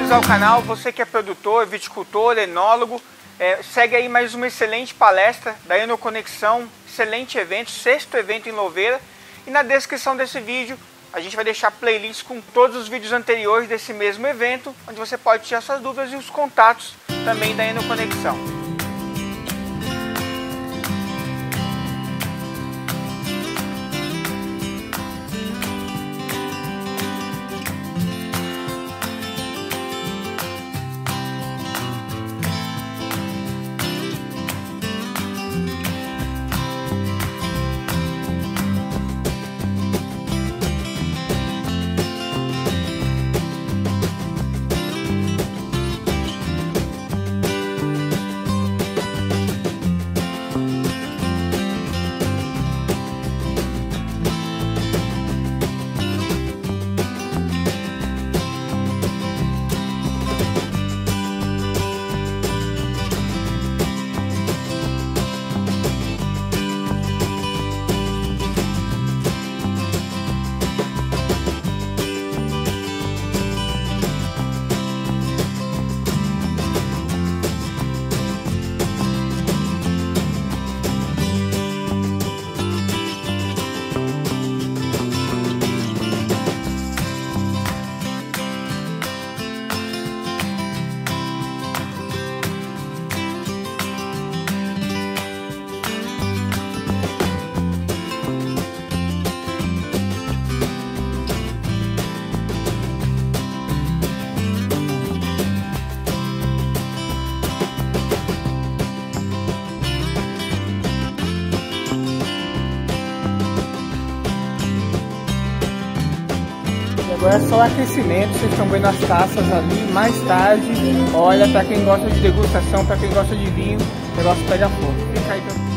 bem-vindos ao canal. Você que é produtor, viticultor, enólogo, segue aí mais uma excelente palestra da Enoconexão, excelente evento, 6º evento em Louveira. E na descrição desse vídeo a gente vai deixar playlists com todos os vídeos anteriores desse mesmo evento, onde você pode tirar suas dúvidas e os contatos também da Enoconexão. Agora é só aquecimento, vocês estão vendo as taças ali. Mais tarde, olha, para quem gosta de degustação, para quem gosta de vinho, o negócio pega fogo. Fica aí também.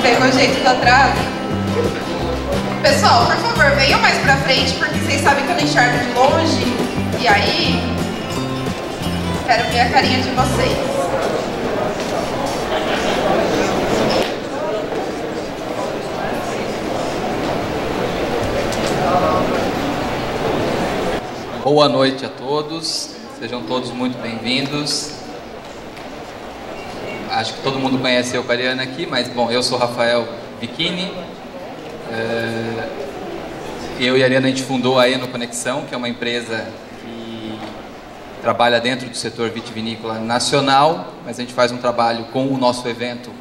Pegou o jeito da trave. Pessoal, por favor, venham mais pra frente, porque vocês sabem que eu não enxergo de longe. E aí, quero ver a carinha de vocês. Boa noite a todos, sejam todos muito bem-vindos. Acho que todo mundo conhece eu com a Ariana aqui, mas bom, eu sou Rafael Bicchini. Eu e a Ariana, a gente fundou a Eno Conexão, que é uma empresa que trabalha dentro do setor vitivinícola nacional, mas a gente faz um trabalho com o nosso evento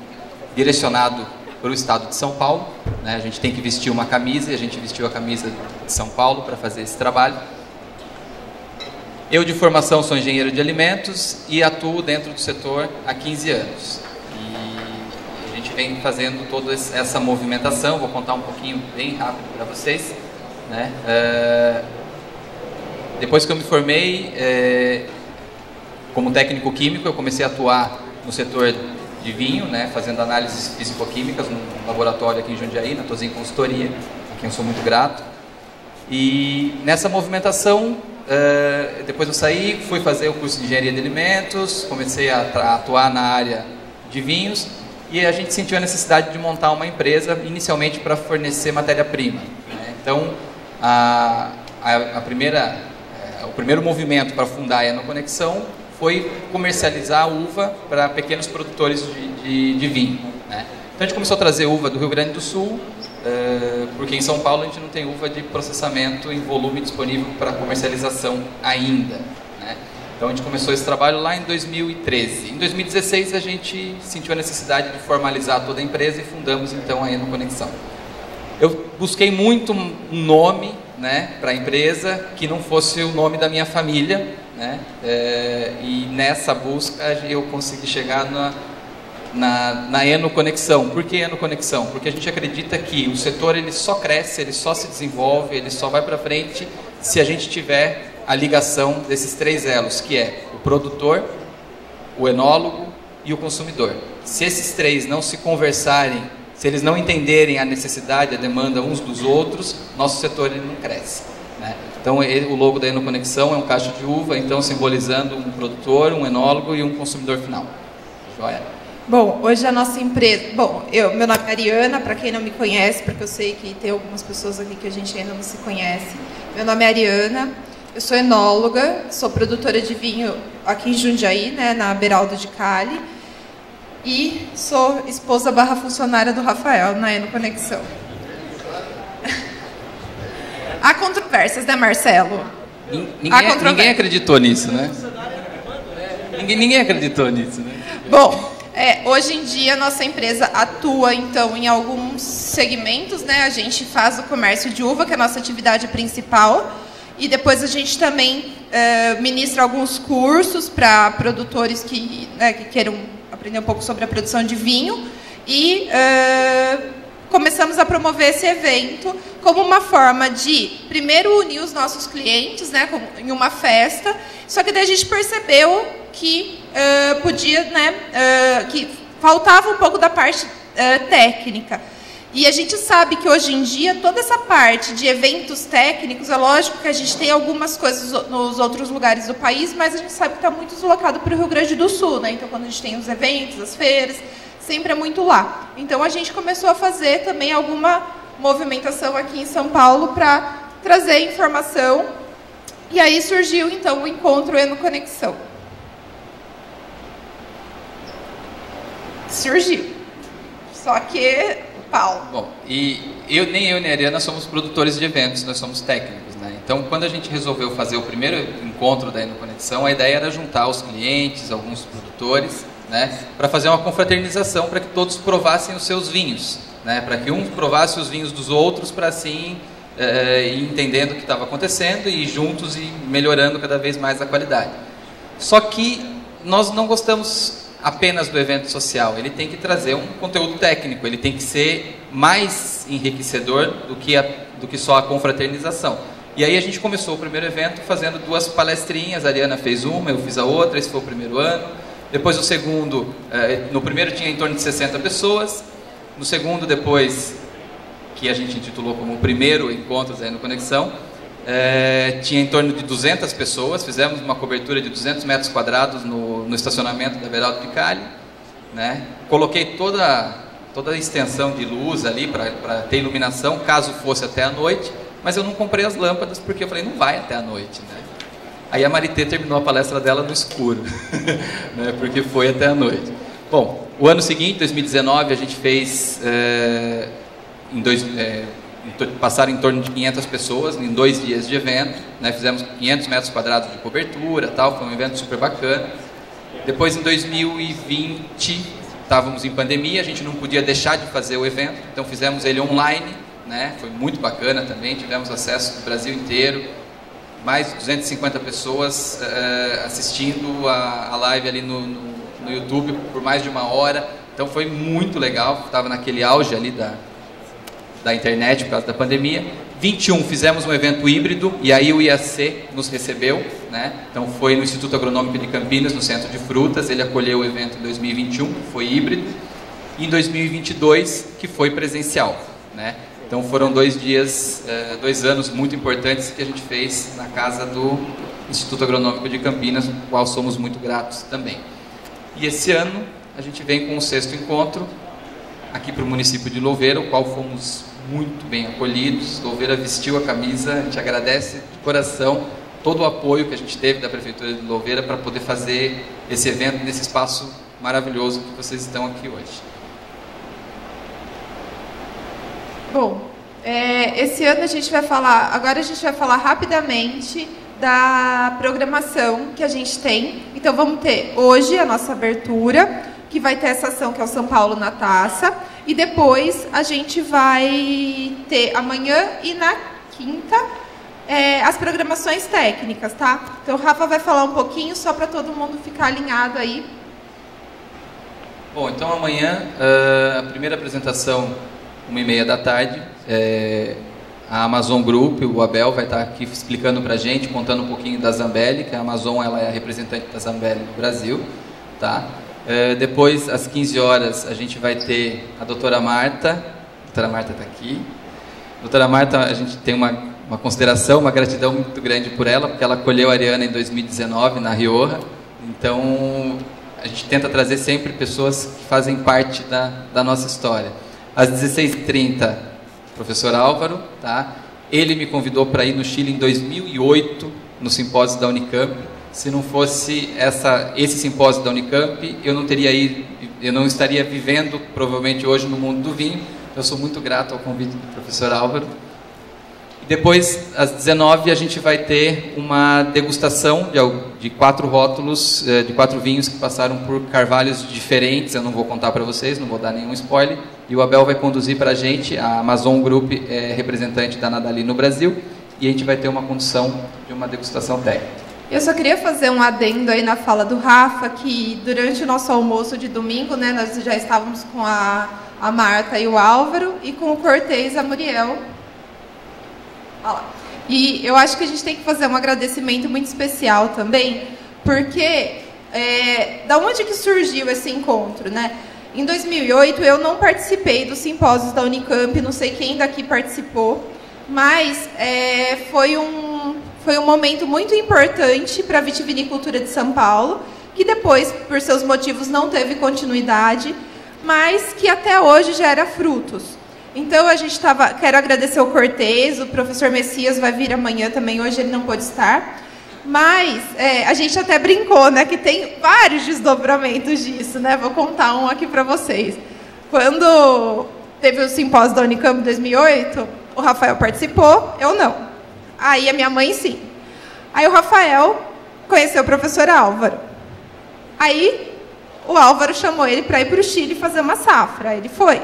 direcionado para o estado de São Paulo, né? A gente tem que vestir uma camisa, e a gente vestiu a camisa de São Paulo para fazer esse trabalho. Eu, de formação, sou engenheiro de alimentos e atuo dentro do setor há 15 anos. E a gente vem fazendo toda essa movimentação, vou contar um pouquinho bem rápido para vocês, né? Depois que eu me formei como técnico químico, eu comecei a atuar no setor de vinho, né, fazendo análises físico-químicas num laboratório aqui em Jundiaí, na Tozinho Consultoria, a quem eu sou muito grato. E nessa movimentação, depois eu saí, fui fazer o curso de Engenharia de Alimentos, comecei a atuar na área de vinhos, e a gente sentiu a necessidade de montar uma empresa, inicialmente para fornecer matéria-prima, né? Então, o primeiro movimento para fundar a Eno Conexão foi comercializar a uva para pequenos produtores de vinho, né? Então a gente começou a trazer uva do Rio Grande do Sul, porque em São Paulo a gente não tem uva de processamento em volume disponível para comercialização ainda, né? Então a gente começou esse trabalho lá em 2013. Em 2016 a gente sentiu a necessidade de formalizar toda a empresa e fundamos então a Eno Conexão. Eu busquei muito um nome, né, para a empresa que não fosse o nome da minha família, né? E nessa busca eu consegui chegar na Eno Conexão. Por que Eno Conexão? Porque a gente acredita que o setor ele só cresce, ele só se desenvolve, ele só vai para frente se a gente tiver a ligação desses três elos, que é o produtor, o enólogo e o consumidor. Se esses três não se conversarem, se eles não entenderem a necessidade, a demanda uns dos outros, nosso setor ele não cresce, né? Então o logo da Eno Conexão é um cacho de uva, então simbolizando um produtor, um enólogo e um consumidor final. Joia? Bom, hoje a nossa empresa... Bom, meu nome é Ariana, para quem não me conhece, porque eu sei que tem algumas pessoas aqui que a gente ainda não se conhece. Meu nome é Ariana, eu sou enóloga, sou produtora de vinho aqui em Jundiaí, né, na Beraldo de Cali. E sou esposa / funcionária do Rafael na Eno Conexão. Há controvérsias, né, Marcelo? Ninguém acreditou nisso, né? Ninguém acreditou nisso, né? Bom, hoje em dia a nossa empresa atua então em alguns segmentos, né? A gente faz o comércio de uva, que é a nossa atividade principal, e depois a gente também ministra alguns cursos para produtores que queiram aprender um pouco sobre a produção de vinho, e começamos a promover esse evento como uma forma de, primeiro, unir os nossos clientes, né, em uma festa, só que daí a gente percebeu que que faltava um pouco da parte técnica. E a gente sabe que hoje em dia toda essa parte de eventos técnicos, é lógico que a gente tem algumas coisas nos outros lugares do país, mas a gente sabe que está muito deslocado para o Rio Grande do Sul, né? Então quando a gente tem os eventos, as feiras, sempre é muito lá. Então a gente começou a fazer também alguma movimentação aqui em São Paulo para trazer informação, e aí surgiu então o encontro Eno Conexão. Surgiu. Só que Paulo. Bom, nem eu nem a Ariana somos produtores de eventos, nós somos técnicos, né? Então, quando a gente resolveu fazer o primeiro encontro da Eno Conexão, a ideia era juntar os clientes, alguns produtores, né, para fazer uma confraternização, para que todos provassem os seus vinhos, né, para que um provasse os vinhos dos outros, para assim ir entendendo o que estava acontecendo e juntos e melhorando cada vez mais a qualidade. Só que nós não gostamos apenas do evento social, ele tem que trazer um conteúdo técnico, ele tem que ser mais enriquecedor do que só a confraternização. E aí a gente começou o primeiro evento fazendo 2 palestrinhas, a Ariana fez uma, eu fiz a outra, esse foi o primeiro ano. Depois o segundo, no primeiro tinha em torno de 60 pessoas, no segundo, depois, que a gente intitulou como o primeiro encontro da Eno Conexão, tinha em torno de 200 pessoas, fizemos uma cobertura de 200 metros quadrados no estacionamento da Beraldo de Cali, né? Coloquei toda a extensão de luz ali para ter iluminação, caso fosse até a noite, mas eu não comprei as lâmpadas porque eu falei, não vai até a noite, né? Aí a Maritê terminou a palestra dela no escuro, né, porque foi até a noite. Bom, o ano seguinte, 2019, a gente fez, passaram em torno de 500 pessoas em 2 dias de evento, né, fizemos 500 metros quadrados de cobertura, tal, foi um evento super bacana. Depois, em 2020, estávamos em pandemia, a gente não podia deixar de fazer o evento, então fizemos ele online, né, foi muito bacana também, tivemos acesso do Brasil inteiro, mais de 250 pessoas assistindo a live ali no YouTube por mais de 1 hora, então foi muito legal, estava naquele auge ali da internet por causa da pandemia. 21 fizemos um evento híbrido e aí o IAC nos recebeu, né? Então foi no Instituto Agronômico de Campinas, no Centro de Frutas, ele acolheu o evento em 2021, que foi híbrido, e em 2022, que foi presencial, né? Então foram 2 dias, 2 anos muito importantes que a gente fez na casa do Instituto Agronômico de Campinas, do qual somos muito gratos também. E esse ano a gente vem com o 6º encontro aqui para o município de Louveira, o qual fomos muito bem acolhidos. Louveira vestiu a camisa, a gente agradece de coração todo o apoio que a gente teve da Prefeitura de Louveira para poder fazer esse evento nesse espaço maravilhoso que vocês estão aqui hoje. Bom, esse ano agora a gente vai falar rapidamente da programação que a gente tem. Então vamos ter hoje a nossa abertura, que vai ter essa ação que é o São Paulo na Taça, e depois a gente vai ter amanhã e na quinta as programações técnicas, tá? Então o Rafa vai falar um pouquinho só para todo mundo ficar alinhado aí. Bom, então amanhã a primeira apresentação 1h30 da tarde, a Amazon Group, o Abel vai estar aqui explicando para a gente, contando um pouquinho da Zambelli, que a Amazon ela é a representante da Zambelli no Brasil, tá? Depois, às 15 horas, a gente vai ter a doutora Marta. A doutora Marta está aqui. A doutora Marta, a gente tem uma consideração, uma gratidão muito grande por ela, porque ela acolheu a Ariana em 2019, na Rioja. Então, a gente tenta trazer sempre pessoas que fazem parte da nossa história. Às 16h30, professor Álvaro, tá? Ele me convidou para ir no Chile em 2008, no simpósio da Unicamp. Se não fosse esse simpósio da Unicamp, eu não estaria vivendo, provavelmente, hoje no mundo do vinho. Eu sou muito grato ao convite do professor Álvaro. E depois, às 19h, a gente vai ter uma degustação de 4 rótulos, de 4 vinhos que passaram por carvalhos diferentes. Eu não vou contar para vocês, não vou dar nenhum spoiler. E o Abel vai conduzir para a gente. A Amazon Group é representante da Nadali no Brasil. E a gente vai ter uma condução de uma degustação técnica. Eu só queria fazer um adendo aí na fala do Rafa, que durante o nosso almoço de domingo, né, nós já estávamos com a Marta e o Álvaro, e com o Cortez e a Muriel. Olha lá. E eu acho que a gente tem que fazer um agradecimento muito especial também, porque da onde que surgiu esse encontro, né? Em 2008 eu não participei dos simpósios da Unicamp, não sei quem daqui participou, mas foi um momento muito importante para a vitivinicultura de São Paulo, que depois, por seus motivos, não teve continuidade, mas que até hoje gera frutos. Então, quero agradecer ao Cortez, o professor Messias vai vir amanhã também, hoje ele não pôde estar, mas a gente até brincou, né, que tem vários desdobramentos disso, né? Vou contar um aqui para vocês. Quando teve o simpósio da Unicamp em 2008, o Rafael participou, eu não. Aí a minha mãe sim. Aí o Rafael conheceu o professor Álvaro. Aí o Álvaro chamou ele para ir para o Chile fazer uma safra. Aí ele foi.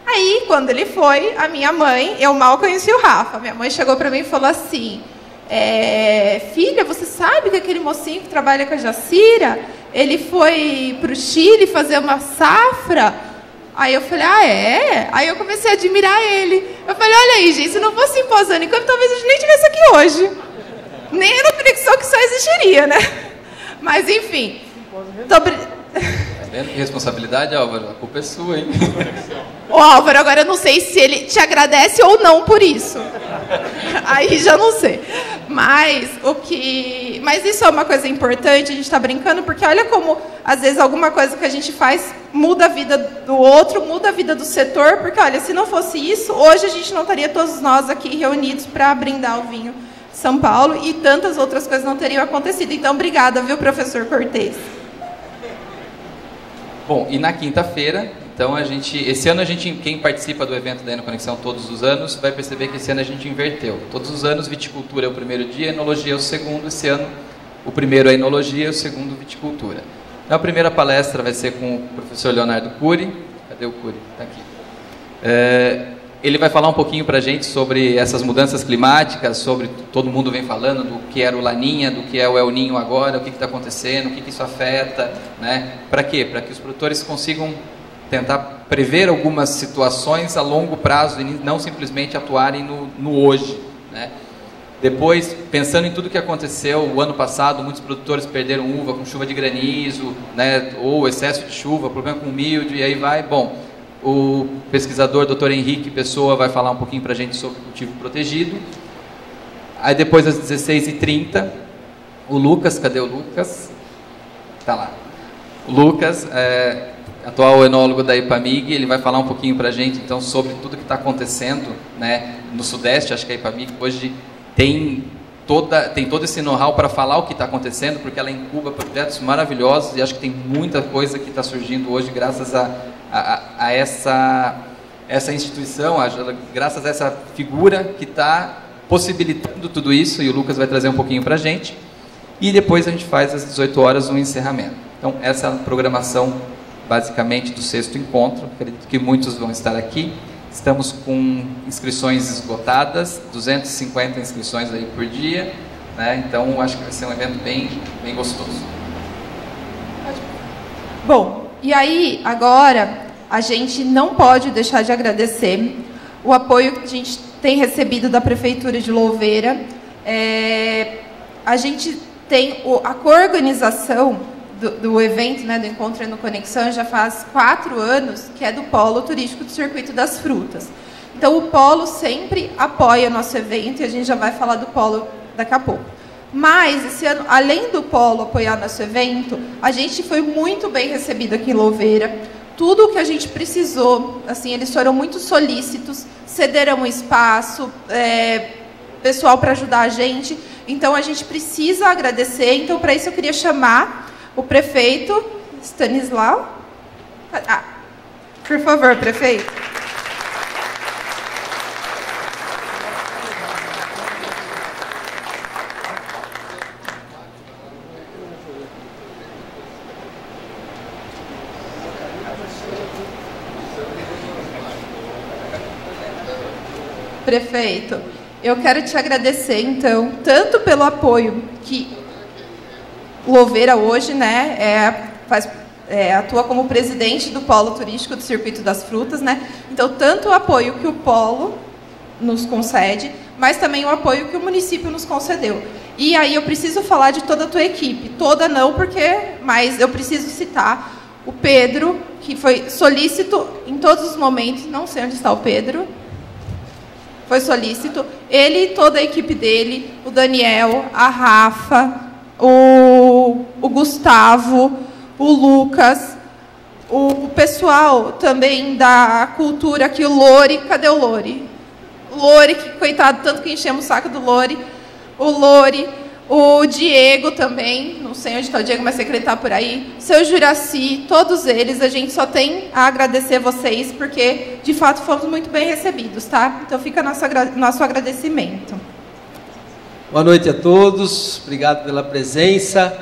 Aí quando ele foi, a minha mãe, eu mal conheci o Rafa. Minha mãe chegou para mim e falou assim: filha, você sabe que aquele mocinho que trabalha com a Jacira, ele foi para o Chile fazer uma safra? Aí eu falei, é? Aí eu comecei a admirar ele. Eu falei, olha aí, gente, se não fosse simpósio Unicamp, talvez a gente nem estivesse aqui hoje. Nem no Conexão que só existiria, né? Mas, enfim. Tá vendo que responsabilidade, Álvaro? A culpa é sua, hein? O Álvaro, agora eu não sei se ele te agradece ou não por isso. Aí já não sei. Mas isso é uma coisa importante, a gente está brincando, porque olha como, às vezes, alguma coisa que a gente faz muda a vida do outro, muda a vida do setor, porque, olha, se não fosse isso, hoje a gente não estaria todos nós aqui reunidos para brindar o vinho São Paulo, e tantas outras coisas não teriam acontecido. Então, obrigada, viu, professor Cortez? Bom, e na quinta-feira, então esse ano quem participa do evento da Enoconexão todos os anos, vai perceber que esse ano a gente inverteu. Todos os anos, viticultura é o primeiro dia, enologia é o segundo. Esse ano, o primeiro é enologia e o segundo viticultura. Então, a primeira palestra vai ser com o professor Leonardo Cury. Cadê o Cury? Está aqui. Ele vai falar um pouquinho para a gente sobre essas mudanças climáticas, sobre, todo mundo vem falando do que era o Laninha, do que é o El Ninho agora, o que está acontecendo, o que isso afeta, né? Para quê? Para que os produtores consigam tentar prever algumas situações a longo prazo e não simplesmente atuarem no hoje, né? Depois, pensando em tudo que aconteceu o ano passado, muitos produtores perderam uva com chuva de granizo, né? Ou excesso de chuva, problema com milho, e aí vai. Bom, o pesquisador Dr. Henrique Pessoa vai falar um pouquinho para a gente sobre o cultivo protegido. Aí depois, às 16h30, o Lucas, cadê o Lucas? Está lá. O Lucas, atual enólogo da Ipamig, ele vai falar um pouquinho para a gente então sobre tudo que está acontecendo, né, no Sudeste. Acho que a Ipamig hoje tem todo esse know-how para falar o que está acontecendo, porque ela incuba projetos maravilhosos, e acho que tem muita coisa que está surgindo hoje graças a essa instituição, graças a essa figura que está possibilitando tudo isso, e o Lucas vai trazer um pouquinho para a gente. E depois a gente faz às 18 horas um encerramento. Então, essa é a programação, basicamente, do 6º encontro. Acredito que muitos vão estar aqui. Estamos com inscrições esgotadas, 250 inscrições aí por dia, né? Então, acho que vai ser um evento bem gostoso. Bom, e aí, agora, a gente não pode deixar de agradecer o apoio que a gente tem recebido da Prefeitura de Louveira. A gente tem a coorganização do evento, né, do Encontro Enoconexão, já faz 4 anos, que é do Polo Turístico do Circuito das Frutas. Então, o Polo sempre apoia o nosso evento, e a gente já vai falar do Polo daqui a pouco. Mas, esse ano, além do Polo apoiar nosso evento, a gente foi muito bem recebido aqui em Louveira. Tudo o que a gente precisou, assim, eles foram muito solícitos, cederam um espaço, pessoal para ajudar a gente. Então, a gente precisa agradecer. Então, para isso, eu queria chamar o prefeito Stanislau. Por favor, prefeito. Prefeito, eu quero te agradecer, então, tanto pelo apoio que Louveira hoje, né, atua como presidente do Polo Turístico do Circuito das Frutas, né? Então, tanto o apoio que o Polo nos concede, mas também o apoio que o município nos concedeu. E aí eu preciso falar de toda a tua equipe, toda não, mas eu preciso citar o Pedro, que foi solícito em todos os momentos, não sei onde está o Pedro, foi solícito, ele e toda a equipe dele, o Daniel, a Rafa, o Gustavo, o Lucas, o pessoal também da cultura aqui, o Lori, cadê o Lori? O Lori, que coitado, tanto que enchemos o saco do Lori, o Diego também, não sei onde está o Diego, mas sei que ele está por aí, seu Juraci, todos eles, a gente só tem a agradecer vocês, porque, de fato, fomos muito bem recebidos, tá? Então, fica nosso agradecimento. Boa noite a todos, obrigado pela presença.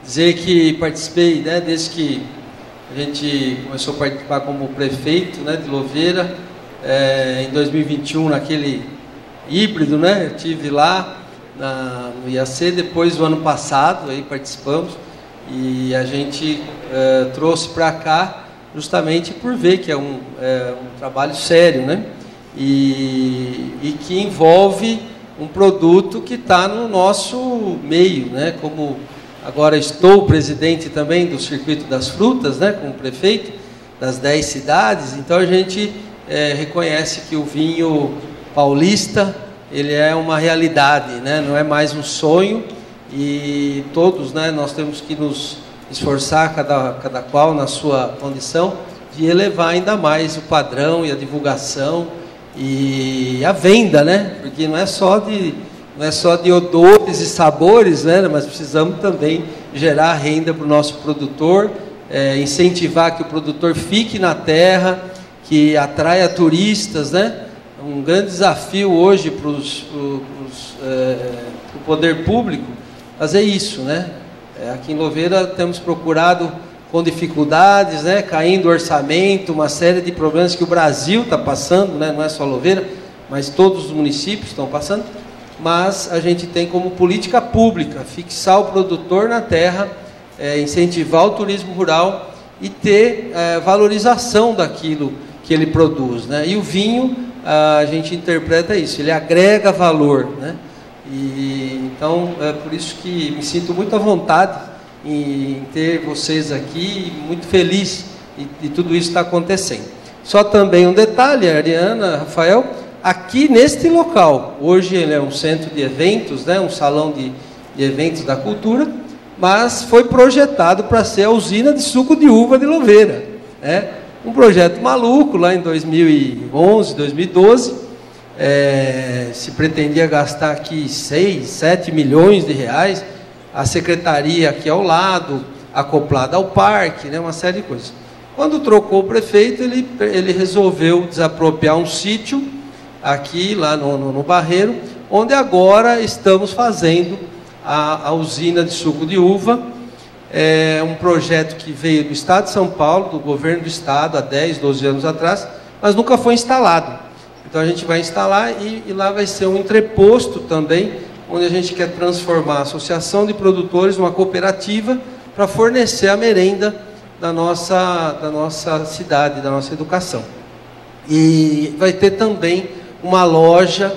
Dizer que participei, né, desde que a gente começou a participar como prefeito, né, de Louveira, em 2021, naquele híbrido, né, eu estive lá no IAC, depois do ano passado, aí participamos, e a gente trouxe para cá justamente por ver que é um trabalho sério, né, e que envolve um produto que está no nosso meio, né, como agora estou presidente também do Circuito das Frutas, né, como prefeito das 10 cidades, então a gente reconhece que o vinho paulista, ele é uma realidade, né, não é mais um sonho, e todos, né, nós temos que nos esforçar, cada qual na sua condição, de elevar ainda mais o padrão e a divulgação e a venda, né, porque não é só de não é só de odores e sabores, né? Mas precisamos também gerar renda para o nosso produtor, incentivar que o produtor fique na terra, que atraia turistas, né? Um grande desafio hoje para o poder público fazer isso, né? Aqui em Louveira temos procurado com dificuldades, né? Caindo o orçamento, uma série de problemas que o Brasil está passando, né? Não é só Louveira, mas todos os municípios estão passando. Mas a gente tem como política pública fixar o produtor na terra, incentivar o turismo rural e ter valorização daquilo que ele produz, né? E o vinho, a gente interpreta isso, ele agrega valor, né? E então é por isso que me sinto muito à vontade em ter vocês aqui, muito feliz de tudo isso estar acontecendo. Só também um detalhe, Ariana, Rafael, aqui neste local, hoje ele é um centro de eventos, né? Um salão de eventos da cultura, mas foi projetado para ser a usina de suco de uva de Louveira, né? Um projeto maluco lá em 2011, 2012, se pretendia gastar aqui 6, 7 milhões de reais, a secretaria aqui ao lado, acoplada ao parque, né, uma série de coisas. Quando trocou o prefeito, ele resolveu desapropriar um sítio aqui, lá no Barreiro, onde agora estamos fazendo a usina de suco de uva. É um projeto que veio do Estado de São Paulo, do governo do Estado, há 10, 12 anos atrás, mas nunca foi instalado. Então a gente vai instalar e lá vai ser um entreposto também, onde a gente quer transformar a associação de produtores numa cooperativa para fornecer a merenda da nossa cidade, da nossa educação. E vai ter também uma loja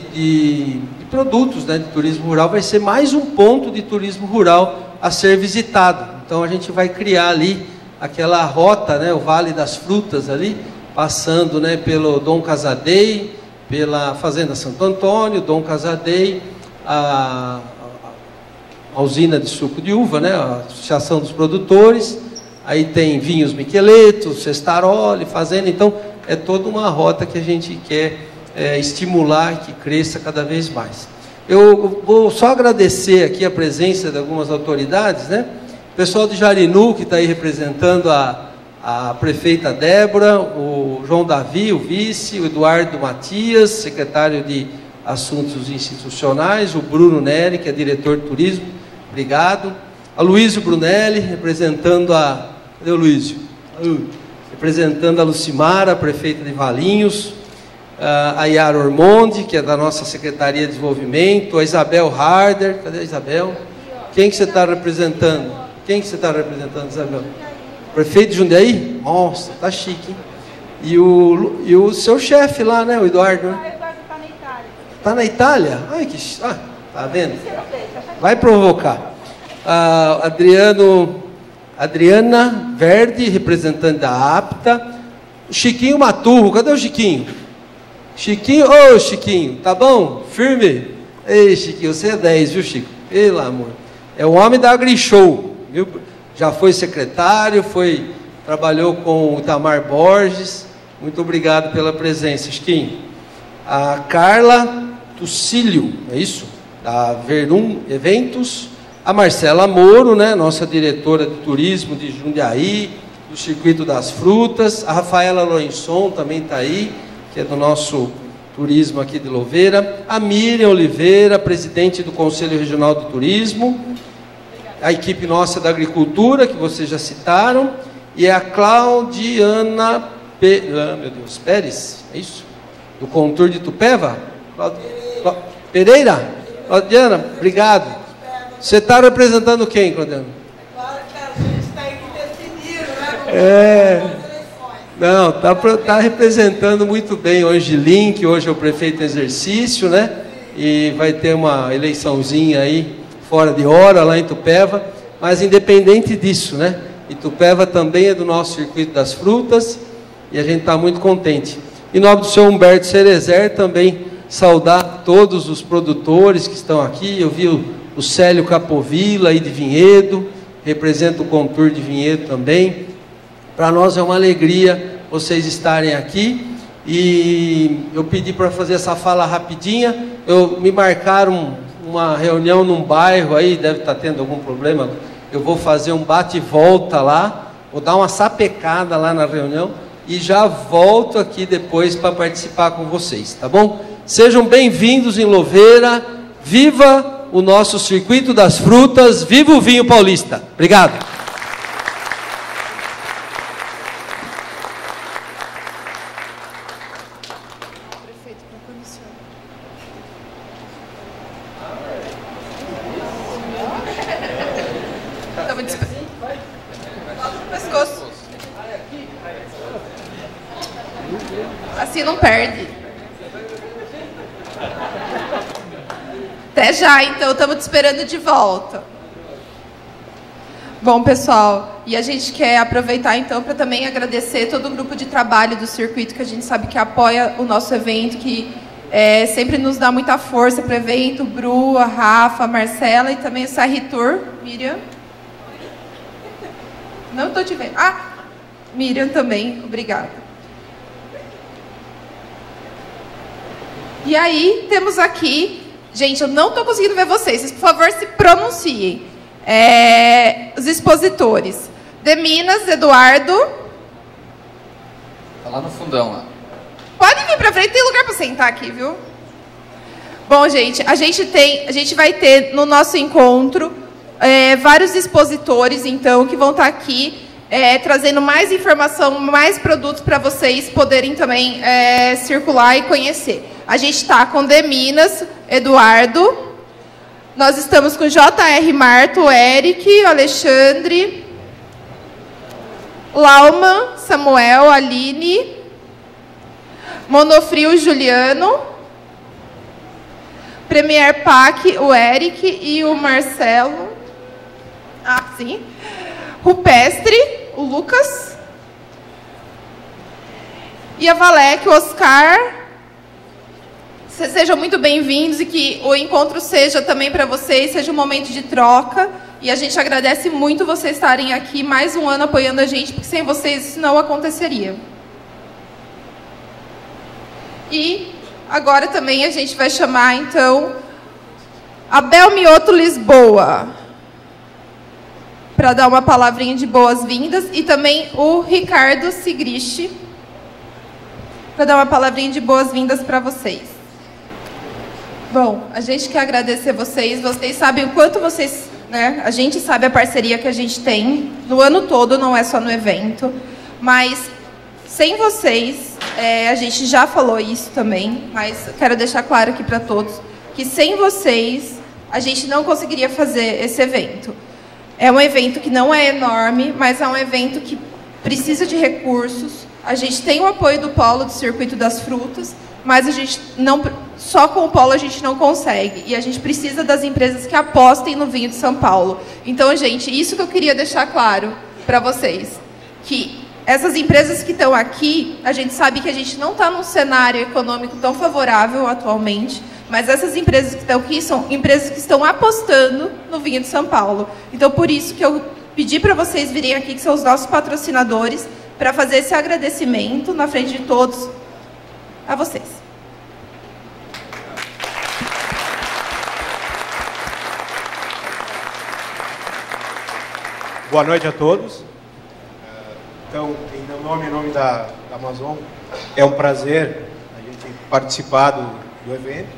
de produtos, né, de turismo rural, vai ser mais um ponto de turismo rural a ser visitado. Então a gente vai criar ali aquela rota, né, o Vale das Frutas ali, passando, né, pelo Dom Casadei, pela Fazenda Santo Antônio, Dom Casadei, a usina de suco de uva, né, a Associação dos Produtores, aí tem Vinhos Micheleto, Cestaroli, Fazenda. Então é toda uma rota que a gente quer estimular, que cresça cada vez mais. Eu vou só agradecer aqui a presença de algumas autoridades, né? O pessoal de Jarinu, que está aí representando a prefeita Débora, o João Davi, o vice, o Eduardo Matias, secretário de Assuntos Institucionais, o Bruno Neri, que é diretor de turismo, obrigado. A Luísio Brunelli, representando cadê o Luísio? Representando a Lucimara, prefeita de Valinhos. A Yara Ormonde, que é da nossa Secretaria de Desenvolvimento, a Isabel Harder, cadê a Isabel? Quem que você está representando? Quem que você está representando, Isabel? Prefeito de Jundiaí? Nossa, tá chique, hein? E o seu chefe lá, né, o Eduardo? Né? O Eduardo está na Itália. Está na Itália? Ai, que... tá vendo? Vai provocar. Adriana Verde, representante da APTA. O Chiquinho Maturro, cadê o Chiquinho? Chiquinho, ô Chiquinho, tá bom? Firme? Ei, Chiquinho, você é 10, viu, Chico? Pelo amor. É o homem da AgriShow, viu? Já foi secretário, trabalhou com o Itamar Borges. Muito obrigado pela presença, Chiquinho. A Carla Tucílio, é isso? Da Verum Eventos. A Marcela Moro, né? Nossa diretora de turismo de Jundiaí, do Circuito das Frutas. A Rafaela Lourençon também está aí, que é do nosso turismo aqui de Louveira. A Miriam Oliveira, presidente do Conselho Regional do Turismo. A equipe nossa da agricultura, que vocês já citaram. E a Claudiana Pérez, é isso? Do Contour de Itupeva? Pereira? Claudiana, obrigado. Você está representando quem, Claudiana? É claro que a gente está aí decidindo, né? Não, tá representando muito bem hoje Link, hoje é o prefeito em exercício, né? E vai ter uma eleiçãozinha aí, fora de hora, lá em Itupeva, mas independente disso, né? Itupeva também é do nosso Circuito das Frutas e a gente está muito contente. Em nome do senhor Humberto Cerezer, também saudar todos os produtores que estão aqui. Eu vi o Célio Capovilla aí de Vinhedo, representa o Contour de Vinhedo também. Para nós é uma alegria vocês estarem aqui e eu pedi para fazer essa fala rapidinha. Me marcaram uma reunião num bairro aí, deve estar tendo algum problema. Eu vou fazer um bate e volta lá, vou dar uma sapecada lá na reunião e já volto aqui depois para participar com vocês, tá bom? Sejam bem-vindos em Louveira, viva o nosso Circuito das Frutas, viva o vinho paulista. Obrigado. Assim não perde. Até já, então, estamos te esperando de volta. Bom, pessoal, e a gente quer aproveitar, então, para também agradecer todo o grupo de trabalho do circuito, que a gente sabe que apoia o nosso evento, que sempre nos dá muita força para o evento, Bru, a Rafa, a Marcela e também o Sarri Tour. Miriam? Não estou te vendo. Ah, Miriam também, obrigada. E aí, temos aqui... Gente, eu não estou conseguindo ver vocês. Vocês, por favor, se pronunciem. Os expositores. De Minas, Eduardo. Está lá no fundão. Lá. Pode vir para frente, tem lugar para sentar aqui, viu? Bom, gente, a gente vai ter no nosso encontro vários expositores, então, que vão estar aqui trazendo mais informação, mais produtos para vocês poderem também circular e conhecer. A gente está com De Minas, Eduardo. Nós estamos com J.R. Marto, Eric, Alexandre, Lauman, Samuel, Aline, Monofrio, Juliano, Premier Pac, o Eric e o Marcelo. Ah, sim. Rupestre, o Lucas. E a Valec, o Oscar. Sejam muito bem-vindos e que o encontro seja também para vocês, seja um momento de troca. E a gente agradece muito vocês estarem aqui mais um ano apoiando a gente, porque sem vocês isso não aconteceria. E agora também a gente vai chamar, então, a Bel Mioto Lisboa, para dar uma palavrinha de boas-vindas, e também o Ricardo Sigrichi, para dar uma palavrinha de boas-vindas para vocês. Bom, a gente quer agradecer vocês sabem o quanto vocês, né, a gente sabe a parceria que a gente tem no ano todo, não é só no evento, mas sem vocês, a gente já falou isso também, mas quero deixar claro aqui para todos, que sem vocês a gente não conseguiria fazer esse evento. É um evento que não é enorme, mas é um evento que precisa de recursos. A gente tem o apoio do Polo do Circuito das Frutas, mas a gente não, só com o Polo a gente não consegue. E a gente precisa das empresas que apostem no vinho de São Paulo. Então, gente, isso que eu queria deixar claro para vocês. Que essas empresas que estão aqui, a gente sabe que a gente não está num cenário econômico tão favorável atualmente, mas essas empresas que estão aqui são empresas que estão apostando no vinho de São Paulo. Então, por isso que eu pedi para vocês virem aqui, que são os nossos patrocinadores, para fazer esse agradecimento na frente de todos a vocês. Boa noite a todos. Então, em meu nome, em nome da Amazon, é um prazer a gente participar do evento.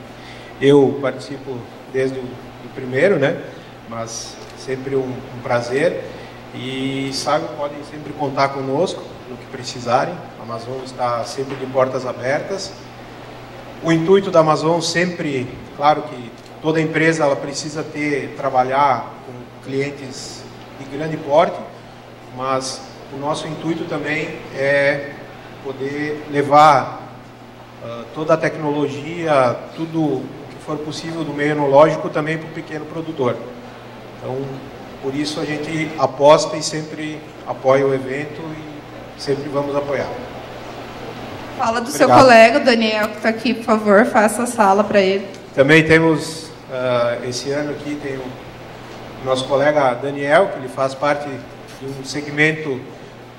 Eu participo desde o primeiro, né? Mas sempre um prazer. E sabem, podem sempre contar conosco no que precisarem. A Amazon está sempre de portas abertas. O intuito da Amazon sempre, claro que toda empresa ela precisa trabalhar com clientes de grande porte, mas o nosso intuito também é poder levar toda a tecnologia, tudo o que for possível do meio enológico também para o pequeno produtor. Então, por isso a gente aposta e sempre apoia o evento e sempre vamos apoiar. Fala do seu colega, o Daniel, que está aqui, por favor, faça a sala para ele. Também temos, esse ano aqui, tem o nosso colega Daniel, que ele faz parte de um segmento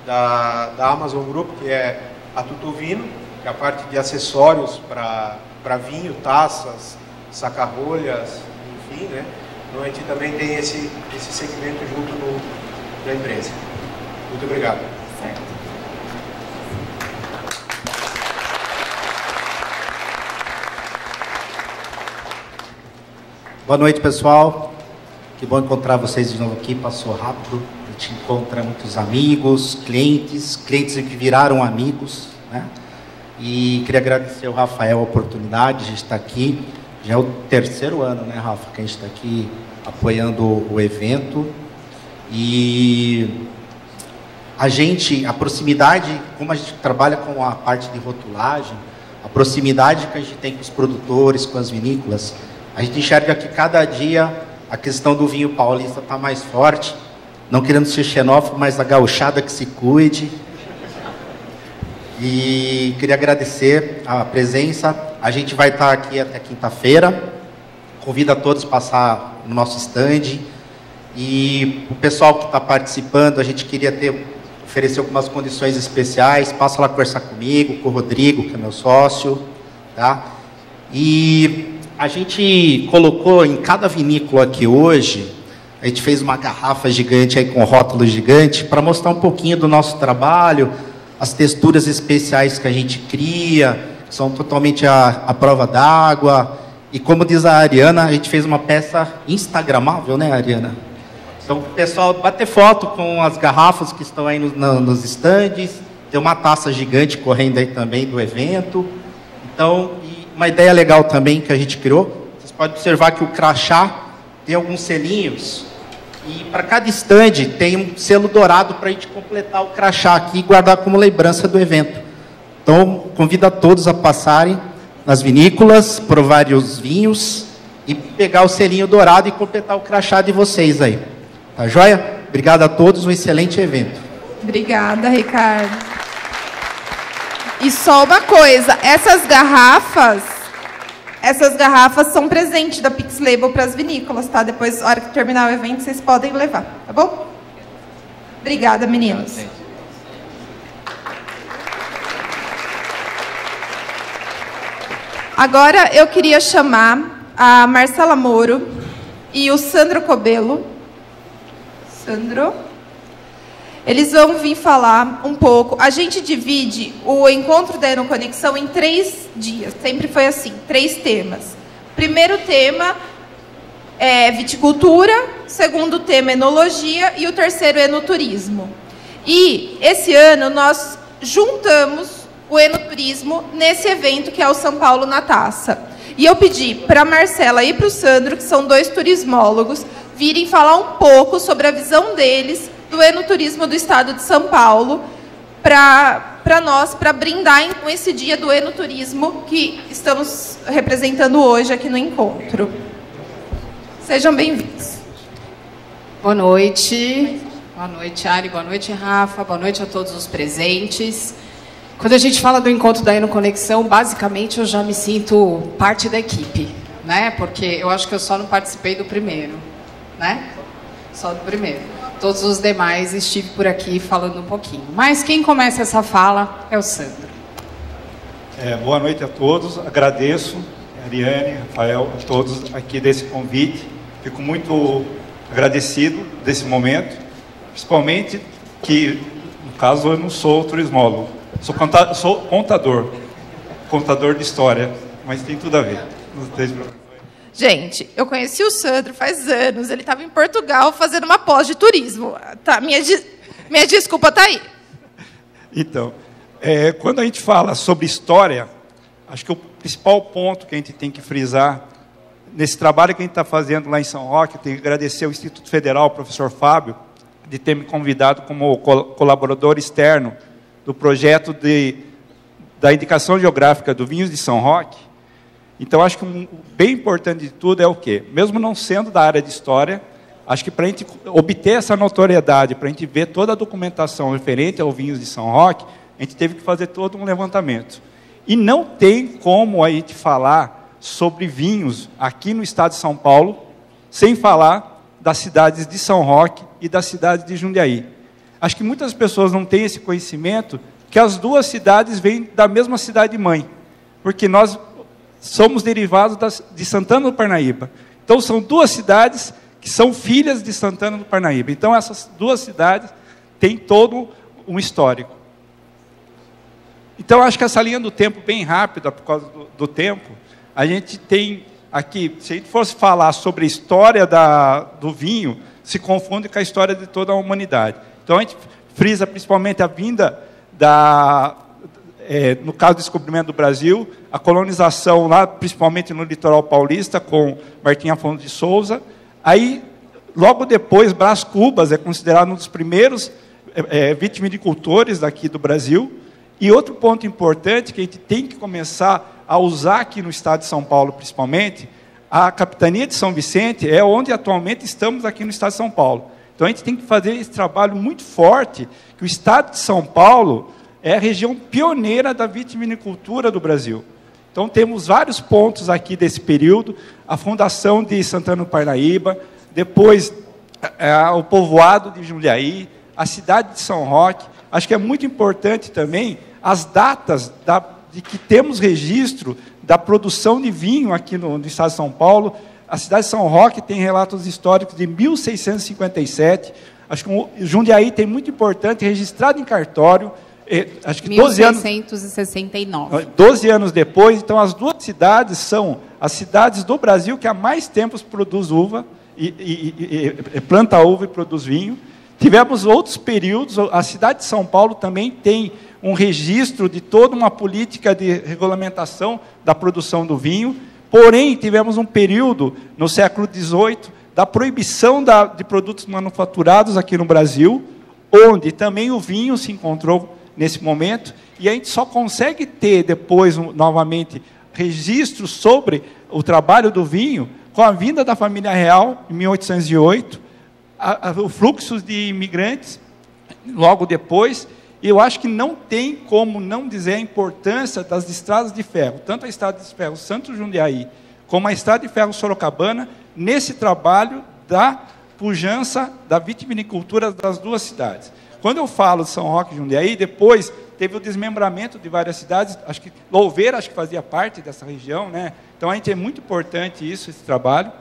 da Amazon Group, que é a Tutovino, que é a parte de acessórios para vinho, taças, saca-rolhas, enfim, né? Então a gente também tem esse segmento junto da empresa. Muito obrigado. Certo. Boa noite, pessoal. Que bom encontrar vocês de novo aqui. Passou rápido. A gente encontra muitos amigos, clientes que viraram amigos, né? E queria agradecer ao Rafael a oportunidade de estar aqui. Já é o terceiro ano, né, Rafa, que a gente está aqui apoiando o evento. E a proximidade, como a gente trabalha com a parte de rotulagem, a proximidade que a gente tem com os produtores, com as vinícolas, a gente enxerga que cada dia a questão do vinho paulista está mais forte, não querendo ser xenófobo, mas a gauchada que se cuide. E queria agradecer a presença. A gente vai estar aqui até quinta-feira. Convido a todos a passar no nosso stand. E o pessoal que está participando, a gente queria oferecer algumas condições especiais. Passa lá conversar comigo, com o Rodrigo, que é meu sócio, tá? E a gente colocou em cada vinícola aqui hoje, a gente fez uma garrafa gigante aí com rótulo gigante para mostrar um pouquinho do nosso trabalho, as texturas especiais que a gente cria, que são totalmente à prova d'água. E como diz a Ariana, a gente fez uma peça instagramável, né, Ariana? Então, o pessoal bater foto com as garrafas que estão aí nos estandes, tem uma taça gigante correndo aí também do evento. Então, uma ideia legal também que a gente criou, vocês podem observar que o crachá tem alguns selinhos, e para cada estande tem um selo dourado para a gente completar o crachá aqui e guardar como lembrança do evento. Então, convido a todos a passarem nas vinícolas, provarem os vinhos e pegar o selinho dourado e completar o crachá de vocês aí. Tá joia? Obrigado a todos, um excelente evento. Obrigada, Ricardo. E só uma coisa, essas garrafas são presente da Pix Label para as vinícolas, tá? Depois, na hora que terminar o evento, vocês podem levar, tá bom? Obrigada, meninos. Agora eu queria chamar a Marcela Moro e o Sandro Cobelo. Sandro. Eles vão vir falar um pouco. A gente divide o encontro da Enoconexão em 3 dias. Sempre foi assim, 3 temas. Primeiro tema é viticultura, segundo tema enologia e o terceiro enoturismo. E esse ano nós juntamos o enoturismo nesse evento que é o São Paulo na Taça. E eu pedi para a Marcela e para o Sandro, que são 2 turismólogos, virem falar um pouco sobre a visão deles do enoturismo do estado de São Paulo, para nós, para brindar com esse dia do enoturismo que estamos representando hoje aqui no encontro. Sejam bem-vindos. Boa noite. Boa noite, Ari. Boa noite, Rafa. Boa noite a todos os presentes. Quando a gente fala do encontro da Enoconexão, basicamente eu já me sinto parte da equipe, né? Porque eu acho que eu só não participei do primeiro, né? Só do primeiro. Todos os demais estive por aqui falando um pouquinho. Mas quem começa essa fala é o Sandro. Boa noite a todos. Agradeço, Ariane, Rafael, a todos aqui desse convite. Fico muito agradecido desse momento, principalmente que, no caso, eu não sou turismólogo. Sou contador de história, mas tem tudo a ver. Não tem problema. Gente, eu conheci o Sandro faz anos. Ele estava em Portugal fazendo uma pós de turismo. Tá, minha desculpa está aí. Então, quando a gente fala sobre história, acho que o principal ponto que a gente tem que frisar nesse trabalho que a gente está fazendo lá em São Roque, eu tenho que agradecer ao Instituto Federal, ao professor Fábio, de ter me convidado como colaborador externo do projeto da indicação geográfica do Vinhos de São Roque. Então, acho que bem importante de tudo é o quê? Mesmo não sendo da área de história, acho que para a gente obter essa notoriedade, para a gente ver toda a documentação referente ao Vinhos de São Roque, a gente teve que fazer todo um levantamento. E não tem como a gente falar sobre vinhos aqui no estado de São Paulo, sem falar das cidades de São Roque e da cidade de Jundiaí. Acho que muitas pessoas não têm esse conhecimento, que as duas cidades vêm da mesma cidade-mãe, porque nós somos derivados de Santana do Parnaíba. Então, são duas cidades que são filhas de Santana do Parnaíba. Então, essas duas cidades têm todo um histórico. Então, acho que essa linha do tempo, bem rápida, por causa do tempo, a gente tem aqui, se a gente fosse falar sobre a história do vinho, se confunde com a história de toda a humanidade. Então, a gente frisa principalmente a vinda no caso do descobrimento do Brasil, a colonização lá, principalmente no litoral paulista, com Martim Afonso de Souza. Aí, logo depois, Brás Cubas é considerado um dos primeiros vitivinicultores daqui do Brasil. E outro ponto importante que a gente tem que começar a usar aqui no estado de São Paulo, principalmente, a capitania de São Vicente é onde atualmente estamos aqui no estado de São Paulo. Então, a gente tem que fazer esse trabalho muito forte, que o estado de São Paulo é a região pioneira da vitivinicultura do Brasil. Então, temos vários pontos aqui desse período, a fundação de Santana do Parnaíba, depois o povoado de Jundiaí, a cidade de São Roque. Acho que é muito importante também as datas de que temos registro da produção de vinho aqui no estado de São Paulo. A cidade de São Roque tem relatos históricos de 1657. Acho que o Jundiaí tem muito importante, registrado em cartório. Acho que 1669. 12 anos depois. Então, as duas cidades são as cidades do Brasil que há mais tempo produz uva, planta uva e produz vinho. Tivemos outros períodos, a cidade de São Paulo também tem um registro de toda uma política de regulamentação da produção do vinho, porém, tivemos um período, no século XVIII, da proibição de produtos manufaturados aqui no Brasil, onde também o vinho se encontrou nesse momento, e a gente só consegue ter depois, novamente, registro sobre o trabalho do vinho com a vinda da família real, em 1808, o fluxo de imigrantes logo depois, e eu acho que não tem como não dizer a importância das estradas de ferro, tanto a estrada de ferro Santos Jundiaí, como a estrada de ferro Sorocabana, nesse trabalho da pujança da vitivinicultura das duas cidades. Quando eu falo de São Roque e Jundiaí, depois teve o desmembramento de várias cidades, acho que Louveira acho que fazia parte dessa região, né? Então, a gente é muito importante isso, esse trabalho.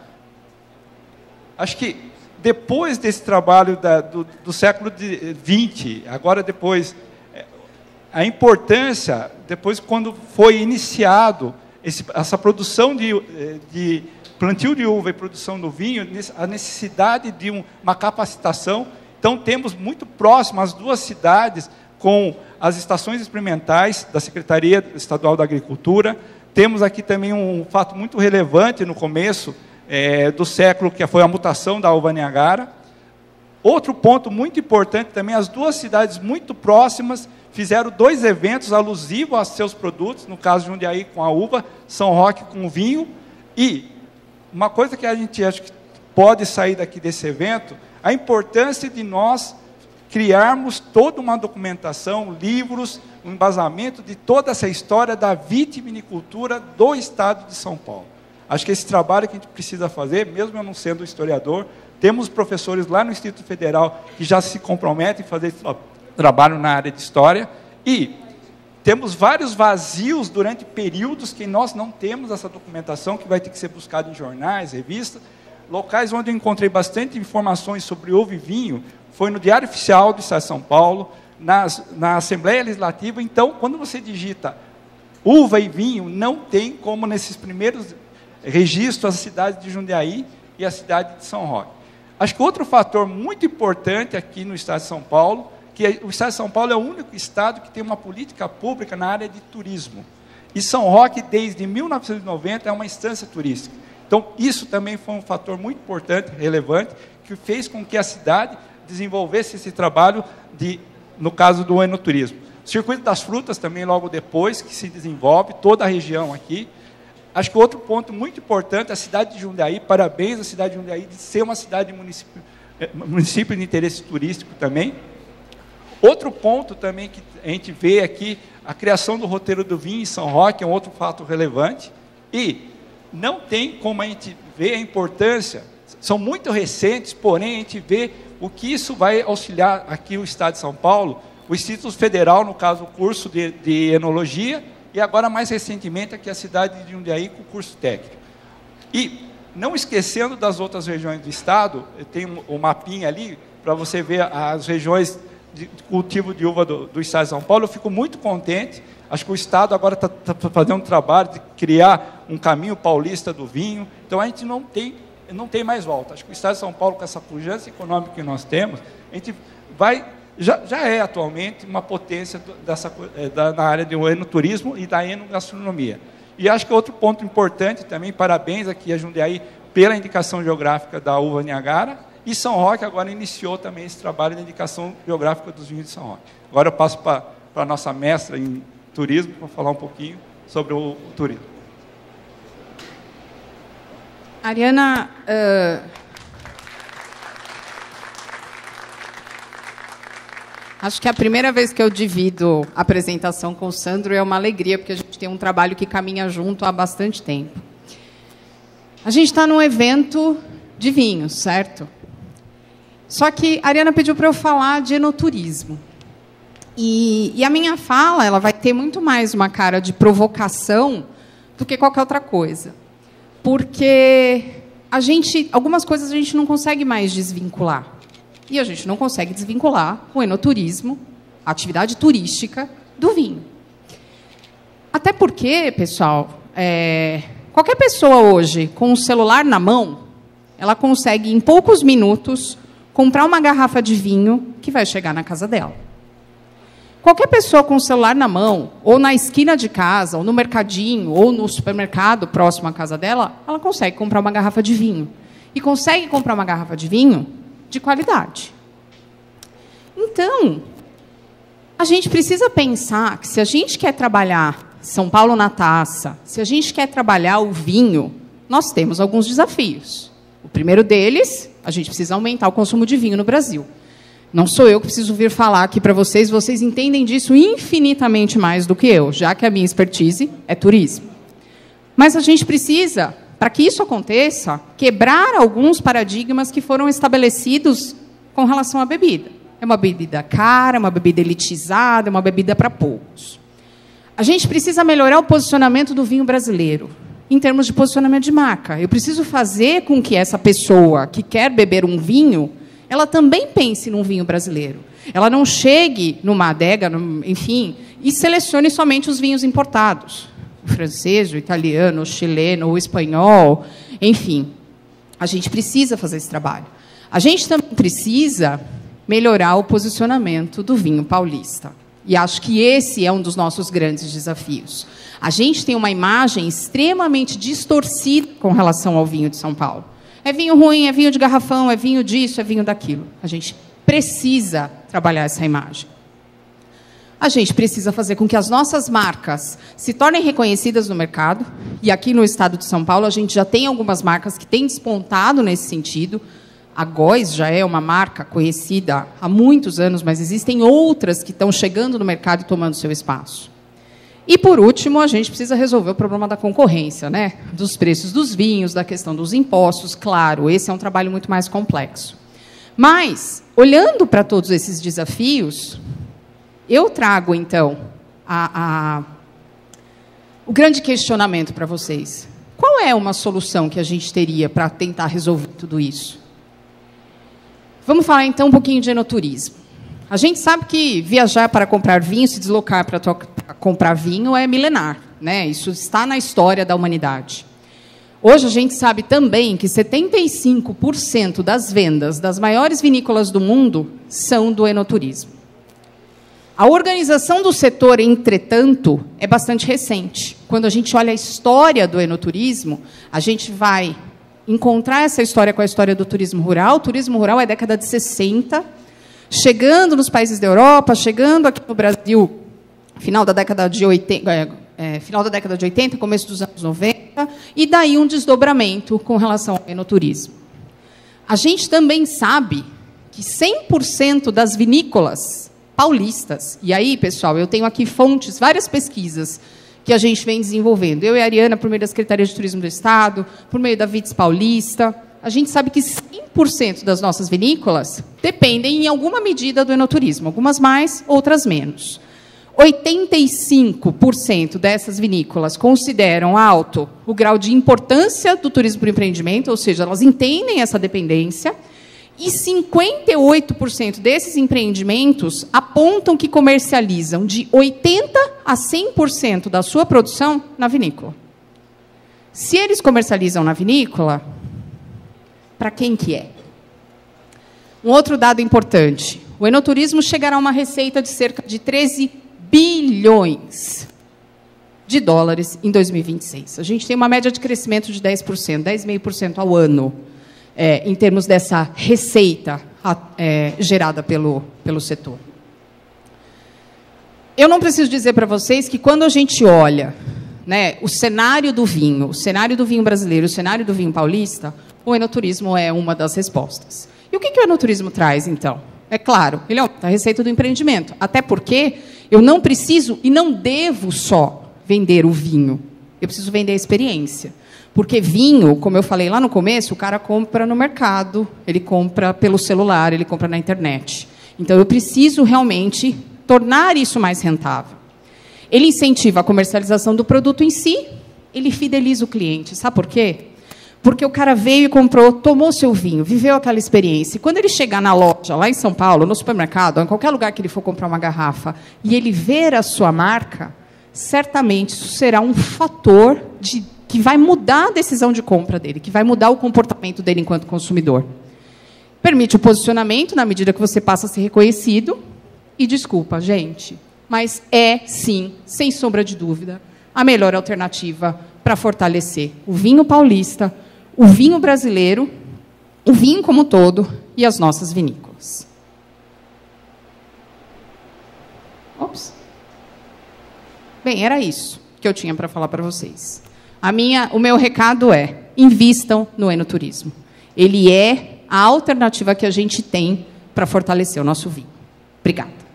Acho que depois desse trabalho do século XX, agora depois, a importância, depois quando foi iniciado essa produção de plantio de uva e produção do vinho, a necessidade de uma capacitação. Então, temos muito próximo as duas cidades com as estações experimentais da Secretaria Estadual da Agricultura. Temos aqui também um fato muito relevante no começo do século, que foi a mutação da uva Niagara. Outro ponto muito importante também, as duas cidades muito próximas fizeram 2 eventos alusivos a seus produtos, no caso de Jundiaí com a uva, São Roque com o vinho. E uma coisa que a gente acha que pode sair daqui desse evento, a importância de nós criarmos toda uma documentação, livros, um embasamento de toda essa história da vitivinicultura do estado de São Paulo. Acho que esse trabalho que a gente precisa fazer, mesmo eu não sendo historiador, temos professores lá no Instituto Federal que já se comprometem a fazer esse trabalho na área de história, e temos vários vazios durante períodos que nós não temos essa documentação, que vai ter que ser buscada em jornais, revistas. Locais onde eu encontrei bastante informações sobre uva e vinho foi no Diário Oficial do Estado de São Paulo, na Assembleia Legislativa. Então, quando você digita uva e vinho, não tem como nesses primeiros registros a cidade de Jundiaí e a cidade de São Roque. Acho que outro fator muito importante aqui no estado de São Paulo, que o estado de São Paulo é o único estado que tem uma política pública na área de turismo. E São Roque, desde 1990, é uma instância turística. Então, isso também foi um fator muito importante, relevante, que fez com que a cidade desenvolvesse esse trabalho, no caso do enoturismo. O Circuito das Frutas também, logo depois, que se desenvolve, toda a região aqui. Acho que outro ponto muito importante, a cidade de Jundiaí, parabéns à cidade de Jundiaí, de ser uma cidade município de interesse turístico também. Outro ponto também que a gente vê aqui, a criação do roteiro do vinho em São Roque, é um outro fato relevante. E não tem como a gente ver a importância, são muito recentes, porém a gente vê o que isso vai auxiliar aqui o estado de São Paulo, o Instituto Federal, no caso, o curso de Enologia, e agora, mais recentemente, aqui a cidade de Jundiaí, com o curso técnico. E, não esquecendo das outras regiões do estado, tem um mapinha ali, para você ver as regiões de cultivo de uva do estado de São Paulo. Eu fico muito contente. Acho que o estado agora está fazendo um trabalho de criar um caminho paulista do vinho. Então, a gente não tem mais volta. Acho que o estado de São Paulo, com essa pujança econômica que nós temos, a gente já é atualmente uma potência na área do enoturismo e da enogastronomia. E acho que outro ponto importante também, parabéns aqui a Jundiaí pela indicação geográfica da uva Niagara, e São Roque agora iniciou também esse trabalho de indicação geográfica dos vinhos de São Roque. Agora eu passo para a nossa mestra em turismo, para falar um pouquinho sobre o turismo. Ariana, acho que é a primeira vez que eu divido a apresentação com o Sandro, é uma alegria, porque a gente tem um trabalho que caminha junto há bastante tempo. A gente está num evento de vinhos, certo? Só que a Ariana pediu para eu falar de enoturismo. E a minha fala, ela vai ter muito mais uma cara de provocação do que qualquer outra coisa. Porque algumas coisas a gente não consegue mais desvincular. E a gente não consegue desvincular o enoturismo, a atividade turística, do vinho. Até porque, pessoal, qualquer pessoa hoje, com o celular na mão, ela consegue, em poucos minutos, comprar uma garrafa de vinho que vai chegar na casa dela. Qualquer pessoa com o celular na mão, ou na esquina de casa, ou no mercadinho, ou no supermercado próximo à casa dela, ela consegue comprar uma garrafa de vinho. E consegue comprar uma garrafa de vinho de qualidade. Então, a gente precisa pensar que se a gente quer trabalhar São Paulo na taça, se a gente quer trabalhar o vinho, nós temos alguns desafios. O primeiro deles, a gente precisa aumentar o consumo de vinho no Brasil. Não sou eu que preciso vir falar aqui para vocês, vocês entendem disso infinitamente mais do que eu, já que a minha expertise é turismo. Mas a gente precisa, para que isso aconteça, quebrar alguns paradigmas que foram estabelecidos com relação à bebida. É uma bebida cara, é uma bebida elitizada, é uma bebida para poucos. A gente precisa melhorar o posicionamento do vinho brasileiro, em termos de posicionamento de marca. Eu preciso fazer com que essa pessoa que quer beber um vinho, ela também pense num vinho brasileiro. Ela não chegue numa adega, enfim, e selecione somente os vinhos importados. O francês, o italiano, o chileno, o espanhol, enfim. A gente precisa fazer esse trabalho. A gente também precisa melhorar o posicionamento do vinho paulista. E acho que esse é um dos nossos grandes desafios. A gente tem uma imagem extremamente distorcida com relação ao vinho de São Paulo. É vinho ruim, é vinho de garrafão, é vinho disso, é vinho daquilo. A gente precisa trabalhar essa imagem. A gente precisa fazer com que as nossas marcas se tornem reconhecidas no mercado. E aqui no estado de São Paulo, a gente já tem algumas marcas que têm despontado nesse sentido. A Góis já é uma marca conhecida há muitos anos, mas existem outras que estão chegando no mercado e tomando seu espaço. E, por último, a gente precisa resolver o problema da concorrência, né? Dos preços dos vinhos, da questão dos impostos. Claro, esse é um trabalho muito mais complexo. Mas, olhando para todos esses desafios, eu trago, então, o grande questionamento para vocês. Qual é uma solução que a gente teria para tentar resolver tudo isso? Vamos falar, então, um pouquinho de enoturismo. A gente sabe que viajar para comprar vinho, se deslocar para comprar vinho, é milenar, né? Isso está na história da humanidade. Hoje, a gente sabe também que 75% das vendas das maiores vinícolas do mundo são do enoturismo. A organização do setor, entretanto, é bastante recente. Quando a gente olha a história do enoturismo, a gente vai encontrar essa história com a história do turismo rural. O turismo rural é década de 60, chegando nos países da Europa, chegando aqui no Brasil, final da década de 80, começo dos anos 90, e daí um desdobramento com relação ao enoturismo. A gente também sabe que 100% das vinícolas paulistas, e aí, pessoal, eu tenho aqui fontes, várias pesquisas que a gente vem desenvolvendo. Eu e a Ariana, por meio da Secretaria de Turismo do Estado, por meio da Vites Paulista, a gente sabe que 100% das nossas vinícolas dependem, em alguma medida, do enoturismo. Algumas mais, outras menos. 85% dessas vinícolas consideram alto o grau de importância do turismo para o empreendimento, ou seja, elas entendem essa dependência, e 58% desses empreendimentos apontam que comercializam de 80% a 100% da sua produção na vinícola. Se eles comercializam na vinícola, para quem que é? Um outro dado importante. O enoturismo chegará a uma receita de cerca de 13 bilhões de dólares em 2026. A gente tem uma média de crescimento de 10%, 10,5% ao ano, em termos dessa receita gerada pelo setor. Eu não preciso dizer para vocês que, quando a gente olha, né, o cenário do vinho brasileiro, o cenário do vinho paulista, o enoturismo é uma das respostas. E o que o enoturismo traz, então? É claro, ele aumenta a receita do empreendimento, até porque eu não preciso e não devo só vender o vinho, eu preciso vender a experiência. Porque vinho, como eu falei lá no começo, o cara compra no mercado, ele compra pelo celular, ele compra na internet. Então, eu preciso realmente tornar isso mais rentável. Ele incentiva a comercialização do produto em si, ele fideliza o cliente. Sabe por quê? Porque o cara veio e comprou, tomou seu vinho, viveu aquela experiência. E quando ele chegar na loja, lá em São Paulo, no supermercado, ou em qualquer lugar que ele for comprar uma garrafa, e ele ver a sua marca, certamente isso será um fator que vai mudar a decisão de compra dele, que vai mudar o comportamento dele enquanto consumidor. Permite o posicionamento na medida que você passa a ser reconhecido. E, desculpa, gente, mas é, sim, sem sombra de dúvida, a melhor alternativa para fortalecer o vinho paulista, o vinho brasileiro, o vinho como um todo e as nossas vinícolas. Ops. Bem, era isso que eu tinha para falar para vocês. O meu recado é: invistam no enoturismo. Ele é a alternativa que a gente tem para fortalecer o nosso vinho. Obrigada.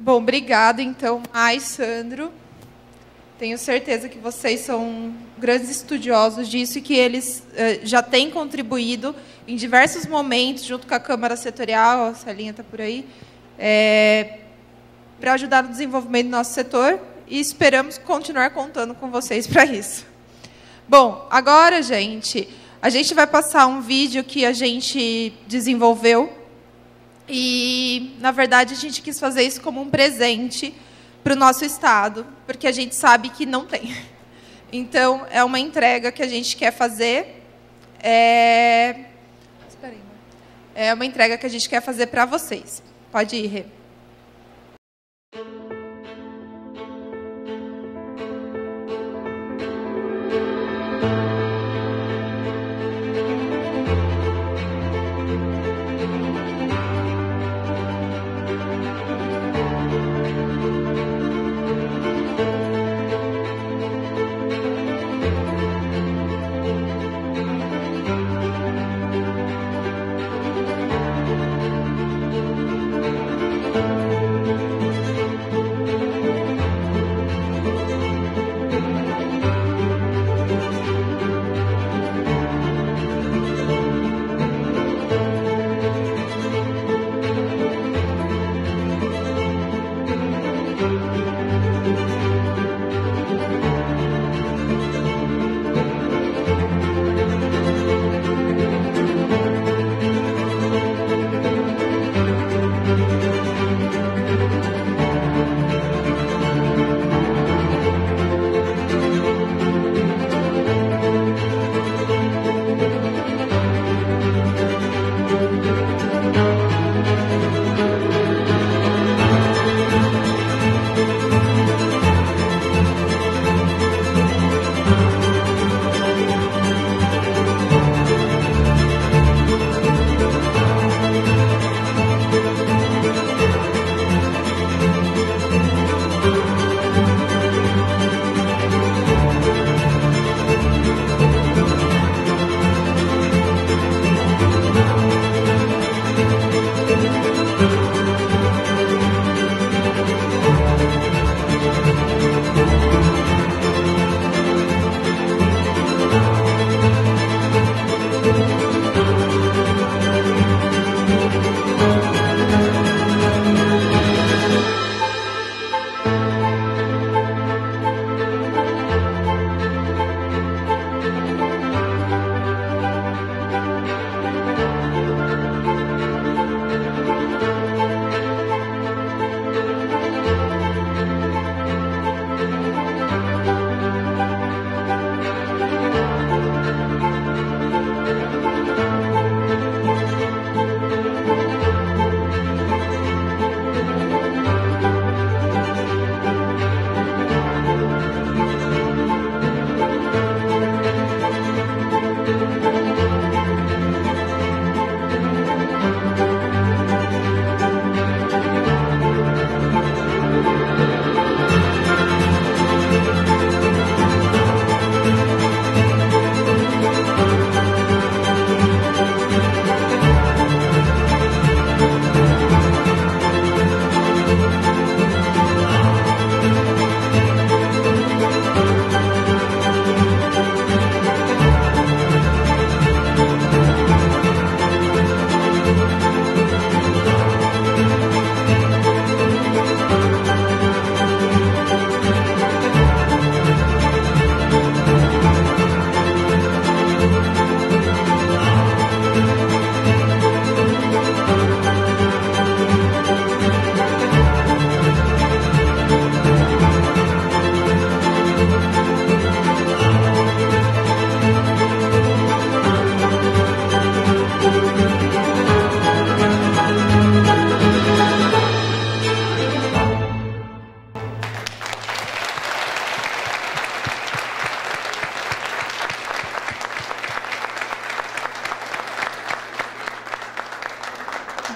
Bom, obrigada, então, Mai, Sandro. Tenho certeza que vocês são grandes estudiosos disso e que eles já têm contribuído em diversos momentos, junto com a Câmara Setorial, a Celinha está por aí, para ajudar no desenvolvimento do nosso setor, e esperamos continuar contando com vocês para isso. Bom, agora, gente, a gente vai passar um vídeo que a gente desenvolveu. E, na verdade, a gente quis fazer isso como um presente para o nosso estado, porque a gente sabe que não tem. Então, é uma entrega que a gente quer fazer. É uma entrega que a gente quer fazer para vocês. Pode ir, Rê.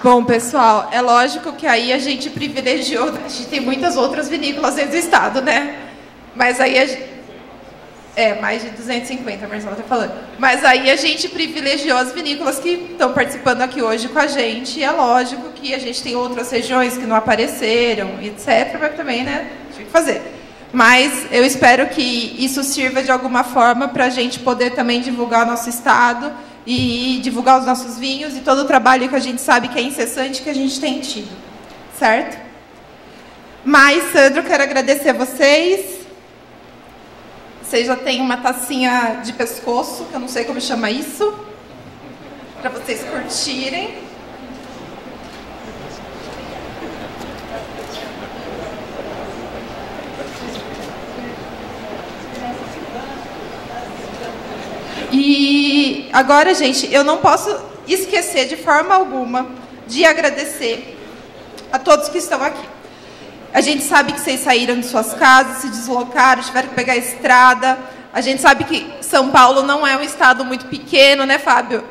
Bom, pessoal, é lógico que aí a gente privilegiou, a gente tem muitas outras vinícolas dentro do estado, né? Mas aí mais de 250, a Marcela está falando. Mas aí a gente privilegiou as vinícolas que estão participando aqui hoje com a gente. E é lógico que a gente tem outras regiões que não apareceram, etc. Mas também, né? Tinha que fazer. Mas eu espero que isso sirva de alguma forma para a gente poder também divulgar o nosso estado e divulgar os nossos vinhos e todo o trabalho que a gente sabe que é incessante que a gente tem tido. Certo? Mas, Sandro, quero agradecer a vocês. Vocês já têm uma tacinha de pescoço, que eu não sei como chama isso, para vocês curtirem. E agora, gente, eu não posso esquecer de forma alguma de agradecer a todos que estão aqui. A gente sabe que vocês saíram de suas casas, se deslocaram, tiveram que pegar a estrada. A gente sabe que São Paulo não é um estado muito pequeno, né, Fábio?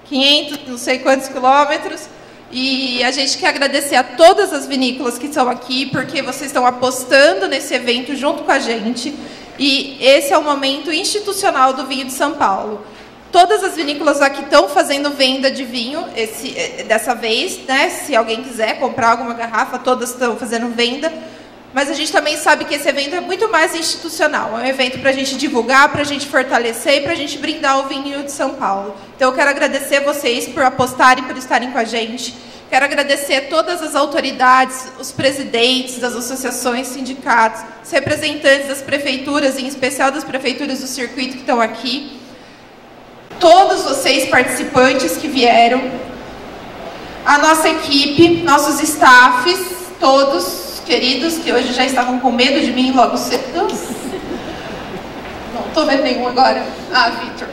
500, não sei quantos quilômetros. E a gente quer agradecer a todas as vinícolas que estão aqui, porque vocês estão apostando nesse evento junto com a gente. E esse é o momento institucional do vinho de São Paulo. Todas as vinícolas aqui estão fazendo venda de vinho dessa vez, né? Se alguém quiser comprar alguma garrafa, todas estão fazendo venda. Mas a gente também sabe que esse evento é muito mais institucional. É um evento para a gente divulgar, para a gente fortalecer e para a gente brindar o vinho de São Paulo. Então eu quero agradecer a vocês por apostarem, por estarem com a gente. Quero agradecer a todas as autoridades, os presidentes das associações, sindicatos, os representantes das prefeituras, em especial das prefeituras do circuito que estão aqui. Todos vocês participantes que vieram, a nossa equipe, nossos staffs, todos queridos, que hoje já estavam com medo de mim logo cedo. Não estou vendo nenhum agora. Ah, Vitor.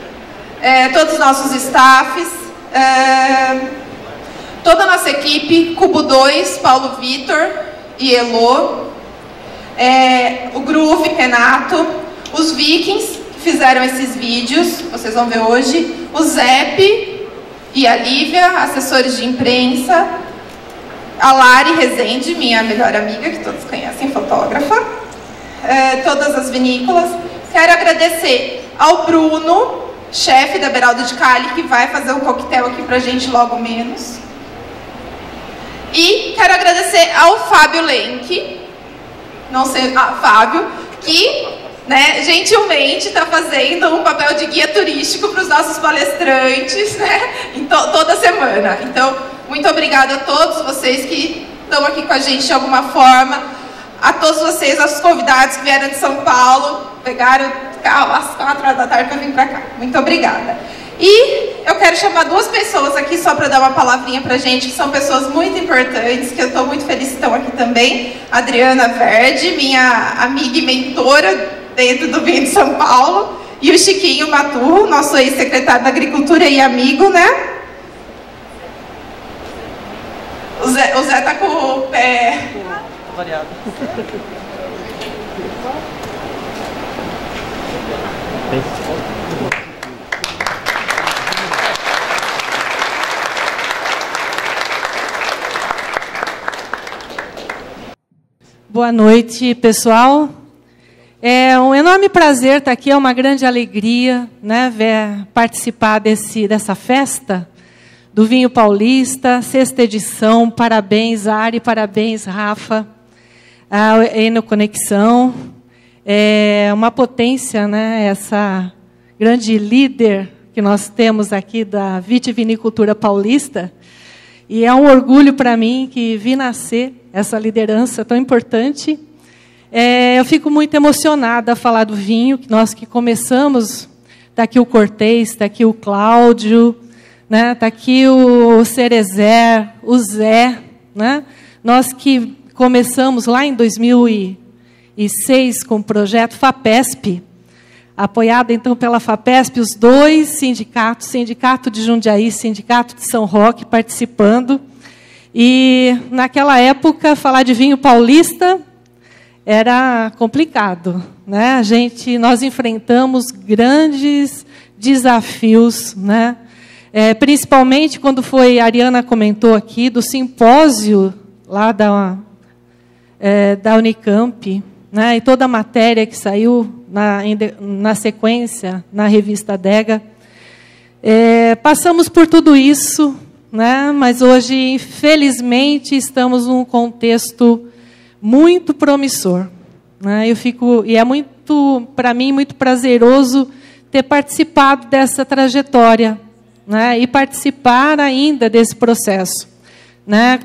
Todos os nossos staffs, toda a nossa equipe, Cubo 2, Paulo Vitor e Elô, o Groove, Renato, os Vikings, fizeram esses vídeos, vocês vão ver hoje, o Zep e a Lívia, assessores de imprensa, a Lari Rezende, minha melhor amiga, que todos conhecem, fotógrafa, todas as vinícolas. Quero agradecer ao Bruno, chefe da Beraldo de Cali, que vai fazer um coquetel aqui pra gente logo menos. E quero agradecer ao Fábio Lenk, não sei, Fábio, que gentilmente está fazendo um papel de guia turístico para os nossos palestrantes, toda semana. Então, muito obrigada a todos vocês que estão aqui com a gente de alguma forma, a todos vocês, nossos convidados que vieram de São Paulo, pegaram o carro às 4 horas da tarde para vir para cá. Muito obrigada. E eu quero chamar duas pessoas aqui só para dar uma palavrinha para a gente, que são pessoas muito importantes, que eu estou muito feliz que estão aqui também. Adriana Verde, minha amiga e mentora dentro do vinho de São Paulo, e o Chiquinho Maturro, nosso ex-secretário da Agricultura e amigo, né? O Zé tá com o pé variado. Boa noite, pessoal. É um enorme prazer estar aqui, é uma grande alegria, participar dessa festa do Vinho Paulista, 6ª edição. Parabéns, Ari, parabéns, Rafa, a Enoconexão. É uma potência, essa grande líder que nós temos aqui da vitivinicultura paulista. E é um orgulho para mim que vi nascer essa liderança tão importante. Eu fico muito emocionada a falar do vinho, que nós que começamos, está aqui o Cortez, está aqui o Cláudio, está aqui o Cerezer, o Zé. Nós que começamos lá em 2006 com o projeto FAPESP, apoiado então pela FAPESP, os dois sindicatos, Sindicato de Jundiaí, Sindicato de São Roque, participando. E, naquela época, falar de vinho paulista era complicado. Nós enfrentamos grandes desafios, principalmente quando a Ariana comentou aqui do simpósio lá da Unicamp, né, e toda a matéria que saiu na sequência, na revista Adega. Passamos por tudo isso, né, mas hoje, infelizmente, estamos num contexto muito promissor. Né, e é muito, para mim, muito prazeroso ter participado dessa trajetória, né, e participar ainda desse processo. Né,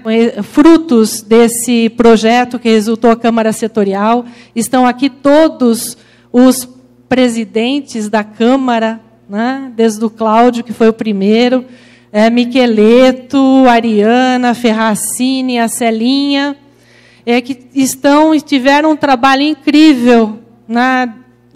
frutos desse projeto que resultou a Câmara Setorial, estão aqui todos os presidentes da Câmara, né, desde o Cláudio, que foi o primeiro, Miqueleto, Ariana, Ferracini, a Celinha, que tiveram um trabalho incrível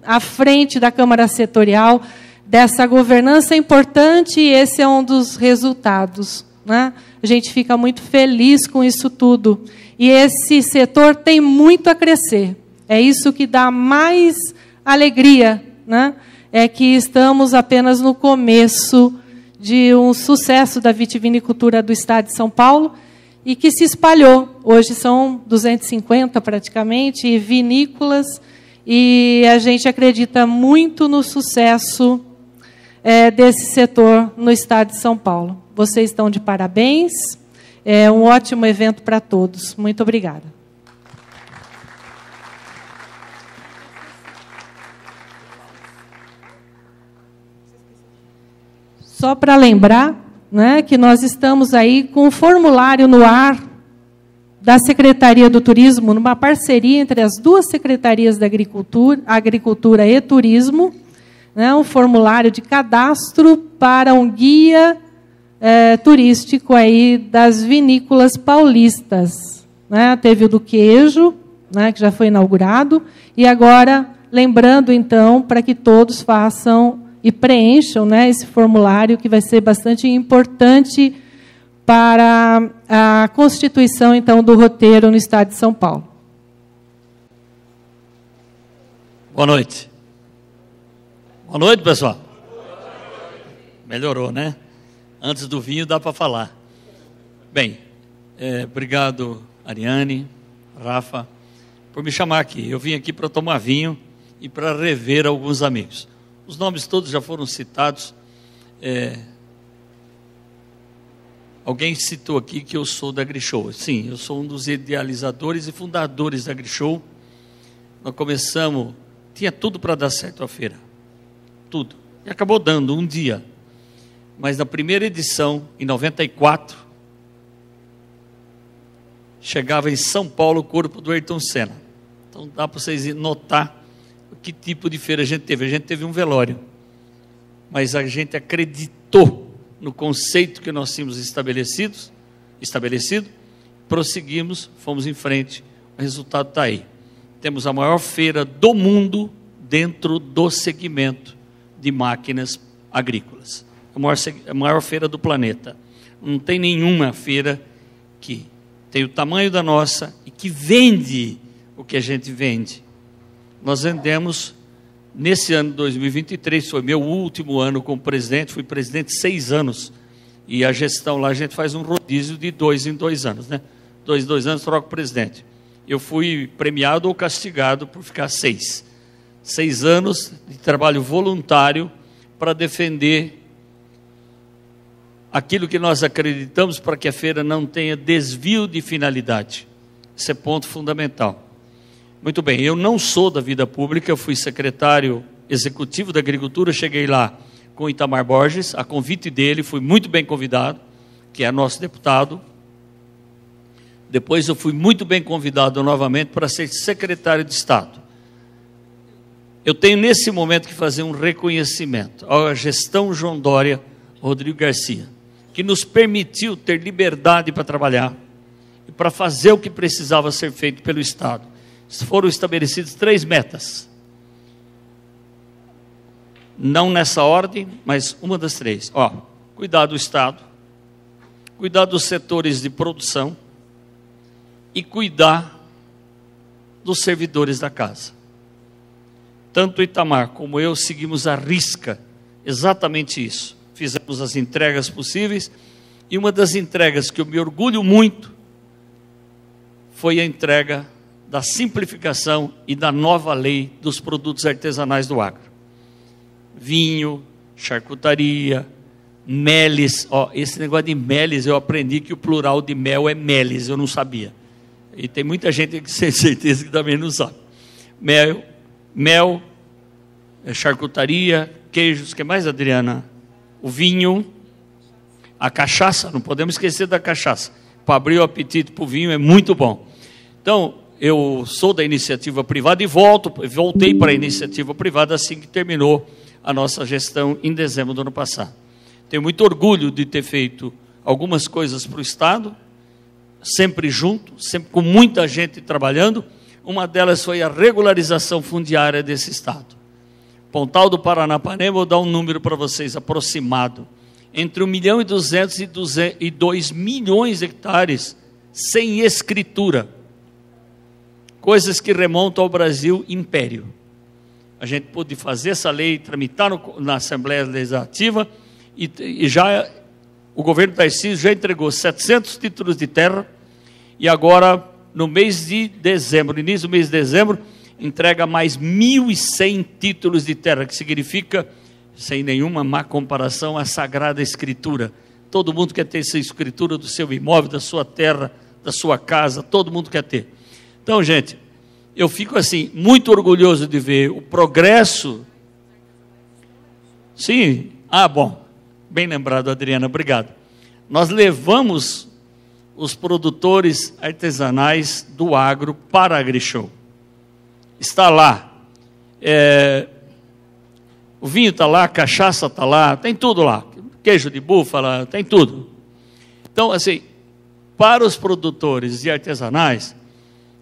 à frente da Câmara Setorial, dessa governança importante, e esse é um dos resultados. Né? A gente fica muito feliz com isso tudo. E esse setor tem muito a crescer. É isso que dá mais alegria, né? É que estamos apenas no começo de um sucesso da vitivinicultura do estado de São Paulo e que se espalhou. Hoje são 250 praticamente vinícolas e a gente acredita muito no sucesso desse setor no estado de São Paulo. Vocês estão de parabéns. É um ótimo evento para todos. Muito obrigada. Só para lembrar, né, que nós estamos aí com um formulário no ar da Secretaria do Turismo, numa parceria entre as duas secretarias da Agricultura e Turismo, né, um formulário de cadastro para um guia turístico aí das vinícolas paulistas. Né? Teve o do queijo, né, que já foi inaugurado, e agora, lembrando, então, para que todos façam e preencham, né, esse formulário, que vai ser bastante importante para a constituição, então, do roteiro no estado de São Paulo. Boa noite. Boa noite, pessoal. Melhorou, né? Antes do vinho dá para falar. Bem, obrigado, Ariane, Rafa, por me chamar aqui. Eu vim aqui para tomar vinho e para rever alguns amigos. Os nomes todos já foram citados. Alguém citou aqui que eu sou da AgriShow. Sim, eu sou um dos idealizadores e fundadores da AgriShow. Nós começamos, tinha tudo para dar certo a feira. Tudo. E acabou dando um dia. Mas na primeira edição, em 94, chegava em São Paulo o corpo do Ayrton Senna. Então dá para vocês notar que tipo de feira a gente teve. A gente teve um velório, mas a gente acreditou no conceito que nós tínhamos estabelecido, prosseguimos, fomos em frente, o resultado está aí. Temos a maior feira do mundo dentro do segmento de máquinas agrícolas. A maior feira do planeta. Não tem nenhuma feira que tem o tamanho da nossa e que vende o que a gente vende. Nós vendemos, nesse ano de 2023, foi meu último ano como presidente, fui presidente 6 anos, e a gestão lá a gente faz um rodízio de 2 em 2 anos, né? 2 em 2 anos troca o presidente. Eu fui premiado ou castigado por ficar 6 anos de trabalho voluntário para defender aquilo que nós acreditamos, para que a feira não tenha desvio de finalidade. Esse é ponto fundamental. Muito bem, eu não sou da vida pública, eu fui secretário executivo da Agricultura, cheguei lá com o Itamar Borges, a convite dele, fui muito bem convidado, que é nosso deputado. Depois eu fui muito bem convidado novamente para ser secretário de Estado. Eu tenho nesse momento que fazer um reconhecimento à gestão João Dória, Rodrigo Garcia, que nos permitiu ter liberdade para trabalhar e para fazer o que precisava ser feito pelo Estado. Foram estabelecidas 3 metas. Não nessa ordem, mas uma das 3. Cuidar do Estado, cuidar dos setores de produção e cuidar dos servidores da casa. Tanto o Itamar como eu seguimos à risca exatamente isso. fizemos as entregas possíveis, e uma das entregas que eu me orgulho muito foi a entrega da simplificação e da nova lei dos produtos artesanais do agro. Vinho, charcutaria, meles. Esse negócio de meles, eu aprendi que o plural de mel é meles, eu não sabia. E tem muita gente que tem certeza que também não sabe. Mel, charcutaria, queijos, o que mais, Adriana? O vinho, a cachaça, não podemos esquecer da cachaça. Para abrir o apetite para o vinho é muito bom. Então, eu sou da iniciativa privada e voltei para a iniciativa privada assim que terminou a nossa gestão em dezembro do ano passado. Tenho muito orgulho de ter feito algumas coisas para o Estado, sempre junto, sempre com muita gente trabalhando. Uma delas foi a regularização fundiária desse Estado. Pontal do Paranapanema, vou dar um número para vocês aproximado. Entre 1.200.000 e 2 milhões de hectares sem escritura. Coisas que remontam ao Brasil Império. A gente pôde fazer essa lei, tramitar na Assembleia Legislativa, e já o governo Tarcísio já entregou 700 títulos de terra, e agora, no mês de dezembro, início do mês de dezembro, entrega mais 1.100 títulos de terra, que significa, sem nenhuma má comparação, a Sagrada Escritura. Todo mundo quer ter essa escritura do seu imóvel, da sua terra, da sua casa, todo mundo quer ter. Então, gente, eu fico assim, muito orgulhoso de ver o progresso. Sim, bom, bem lembrado, Adriana, obrigado. Nós levamos os produtores artesanais do agro para a AgriShow. Está lá, o vinho está lá, a cachaça está lá, tem tudo lá, queijo de búfala, tem tudo. Então, assim, para os produtores e artesanais,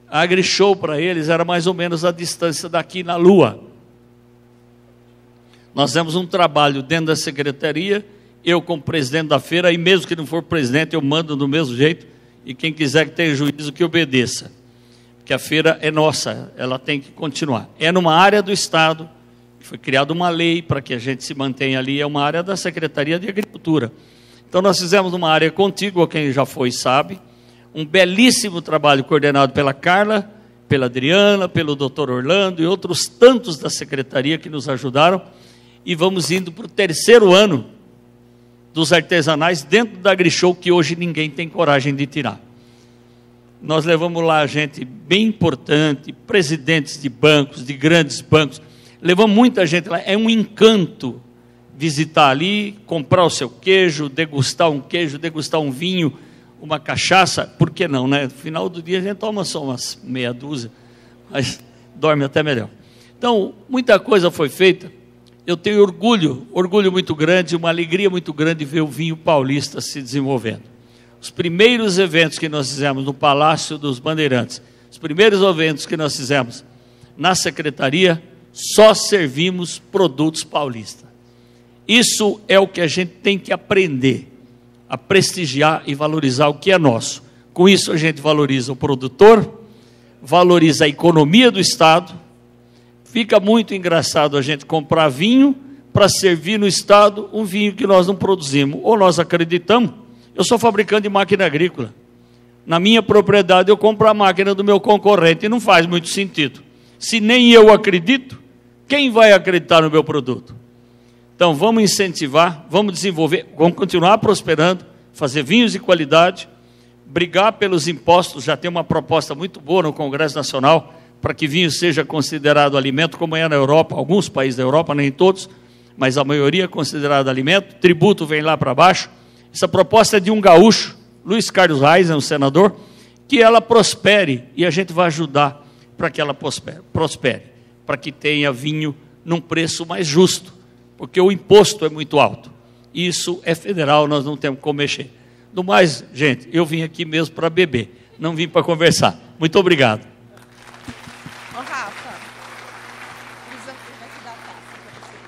a AgriShow para eles era mais ou menos a distância daqui na Lua. Nós temos um trabalho dentro da secretaria, eu como presidente da feira, e mesmo que não for presidente, eu mando do mesmo jeito, e quem quiser que tenha juízo, que obedeça. Porque a feira é nossa, ela tem que continuar. É numa área do Estado, foi criada uma lei para que a gente se mantenha ali, é uma área da Secretaria de Agricultura. Então nós fizemos uma área contígua, quem já foi sabe, um belíssimo trabalho coordenado pela Carla, pela Adriana, pelo Dr. Orlando e outros tantos da secretaria que nos ajudaram, e vamos indo para o 3º ano dos artesanais dentro da AgriShow, que hoje ninguém tem coragem de tirar. Nós levamos lá gente bem importante, presidentes de bancos, de grandes bancos, levamos muita gente lá, é um encanto visitar ali, comprar o seu queijo, degustar um queijo, degustar um vinho, uma cachaça, por que não, né? No final do dia a gente toma só umas meia dúzia, mas dorme até melhor. Então, muita coisa foi feita. Eu tenho orgulho muito grande, uma alegria muito grande ver o vinho paulista se desenvolvendo. Os primeiros eventos que nós fizemos no Palácio dos Bandeirantes, os primeiros eventos que nós fizemos na secretaria, só servimos produtos paulistas. Isso é o que a gente tem que aprender, a prestigiar e valorizar o que é nosso. Com isso a gente valoriza o produtor, valoriza a economia do Estado. Fica muito engraçado a gente comprar vinho para servir no Estado um vinho que nós não produzimos. Ou nós acreditamos, eu sou fabricante de máquina agrícola. Na minha propriedade eu compro a máquina do meu concorrente e não faz muito sentido. Se nem eu acredito, quem vai acreditar no meu produto? Então vamos incentivar, vamos desenvolver, vamos continuar prosperando, fazer vinhos de qualidade, brigar pelos impostos. Já tem uma proposta muito boa no Congresso Nacional para que vinho seja considerado alimento, como é na Europa, alguns países da Europa, nem todos, mas a maioria é considerado alimento. Tributo vem lá para baixo. Essa proposta é de um gaúcho, Luiz Carlos Reis, é um senador, que ela prospere, e a gente vai ajudar para que ela prospere, para que tenha vinho num preço mais justo, porque o imposto é muito alto. Isso é federal, nós não temos como mexer. Do mais, gente, eu vim aqui mesmo para beber, não vim para conversar. Muito obrigado. Ô, Rafa, o desafio vai te dar a taça para vocês.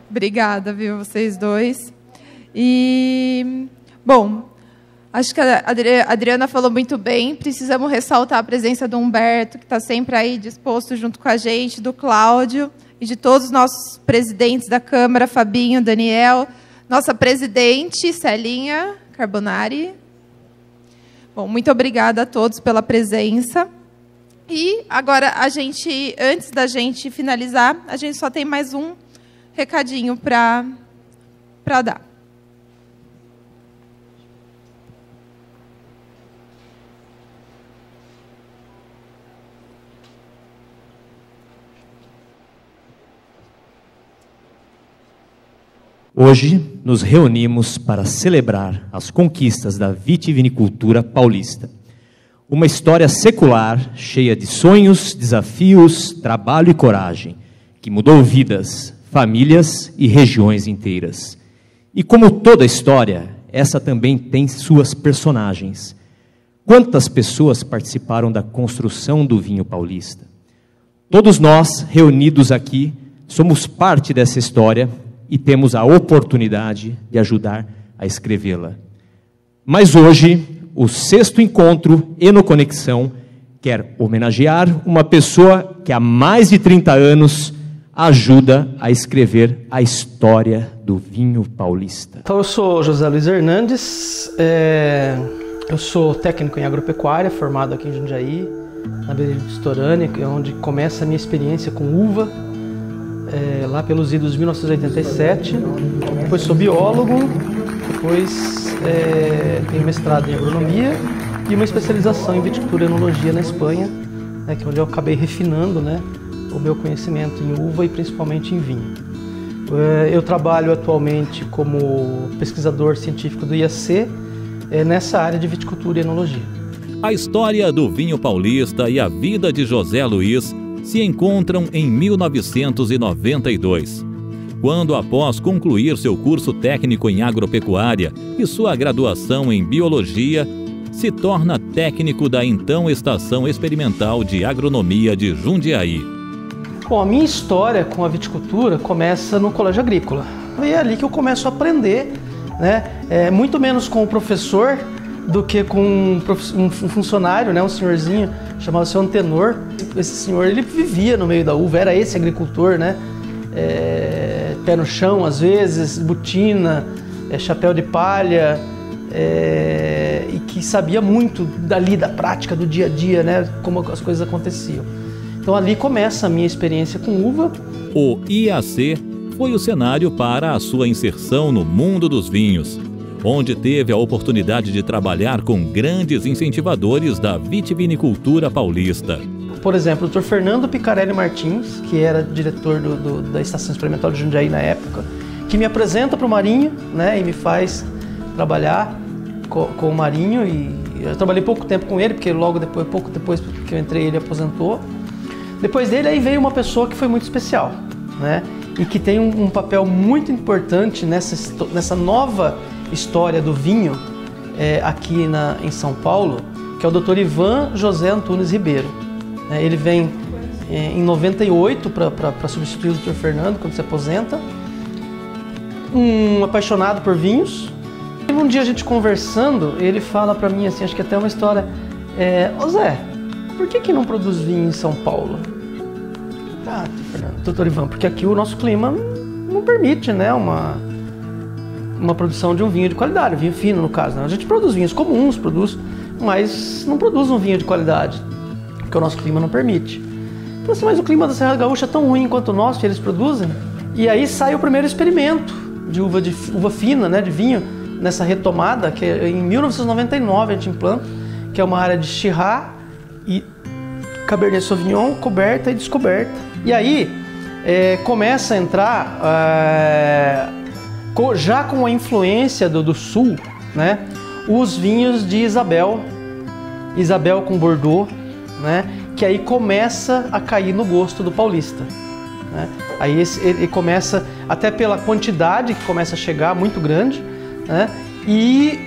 Obrigada, viu, vocês dois. E, bom, acho que a Adriana falou muito bem. Precisamos ressaltar a presença do Humberto, que está sempre aí disposto junto com a gente, do Cláudio e de todos os nossos presidentes da Câmara, Fabinho, Daniel, nossa presidente, Celinha Carbonari. Bom, muito obrigada a todos pela presença. E agora, antes da gente finalizar, a gente só tem mais um recadinho para dar. Hoje nos reunimos para celebrar as conquistas da vitivinicultura paulista. Uma história secular, cheia de sonhos, desafios, trabalho e coragem, que mudou vidas, famílias e regiões inteiras. E como toda história, essa também tem suas personagens. Quantas pessoas participaram da construção do vinho paulista? Todos nós, reunidos aqui, somos parte dessa história e temos a oportunidade de ajudar a escrevê-la. Mas hoje, o 6º encontro Enoconexão quer homenagear uma pessoa que há mais de 30 anos ajuda a escrever a história do vinho paulista. Então, eu sou José Luiz Hernandes, eu sou técnico em agropecuária, formado aqui em Jundiaí, na Beira de Storânia, que é onde começa a minha experiência com uva, lá pelos idos de 1987. Depois sou biólogo, depois tenho mestrado em agronomia e uma especialização em viticultura e enologia na Espanha, que é onde eu acabei refinando, o meu conhecimento em uva e principalmente em vinho. Eu trabalho atualmente como pesquisador científico do IAC nessa área de viticultura e enologia. A história do vinho paulista e a vida de José Luiz se encontram em 1992, quando, após concluir seu curso técnico em agropecuária e sua graduação em biologia, se torna técnico da então Estação Experimental de Agronomia de Jundiaí. Bom, a minha história com a viticultura começa no colégio agrícola. E é ali que eu começo a aprender, muito menos com o professor do que com um funcionário, um senhorzinho chamado seu Antenor. Esse senhor, ele vivia no meio da uva, era esse agricultor, pé no chão às vezes, botina, chapéu de palha, e que sabia muito dali da prática, do dia a dia, como as coisas aconteciam. Então ali começa a minha experiência com uva. O IAC foi o cenário para a sua inserção no mundo dos vinhos, onde teve a oportunidade de trabalhar com grandes incentivadores da vitivinicultura paulista. Por exemplo, o Dr. Fernando Picarelli Martins, que era diretor da Estação Experimental de Jundiaí na época, que me apresenta para o Marinho, e me faz trabalhar com o Marinho. E eu trabalhei pouco tempo com ele, porque pouco depois que eu entrei, ele aposentou. Depois dele, aí veio uma pessoa que foi muito especial, e que tem um papel muito importante nessa nova história do vinho aqui em São Paulo, que é o Dr. Ivan José Antunes Ribeiro. Ele vem em 98 para substituir o Dr. Fernando quando se aposenta, um apaixonado por vinhos. E um dia a gente conversando, ele fala para mim assim, acho que até uma história, ô Zé, por que não produz vinho em São Paulo? Ah, Fernando, Dr. Ivan, porque aqui o nosso clima não permite, uma produção de um vinho de qualidade, vinho fino no caso. A gente produz vinhos comuns, mas não produz um vinho de qualidade, porque o nosso clima não permite. Então, assim, mas o clima da Serra Gaúcha é tão ruim quanto o nosso que eles produzem. E aí sai o primeiro experimento de uva fina, de vinho, nessa retomada, que em 1999 a gente implanta, que é uma área de Shiraz e Cabernet Sauvignon, coberta e descoberta. E aí começa a entrar, já com a influência do sul, os vinhos de Isabel com Bordeaux, que aí começa a cair no gosto do paulista. Aí ele começa, até pela quantidade que começa a chegar, muito grande, e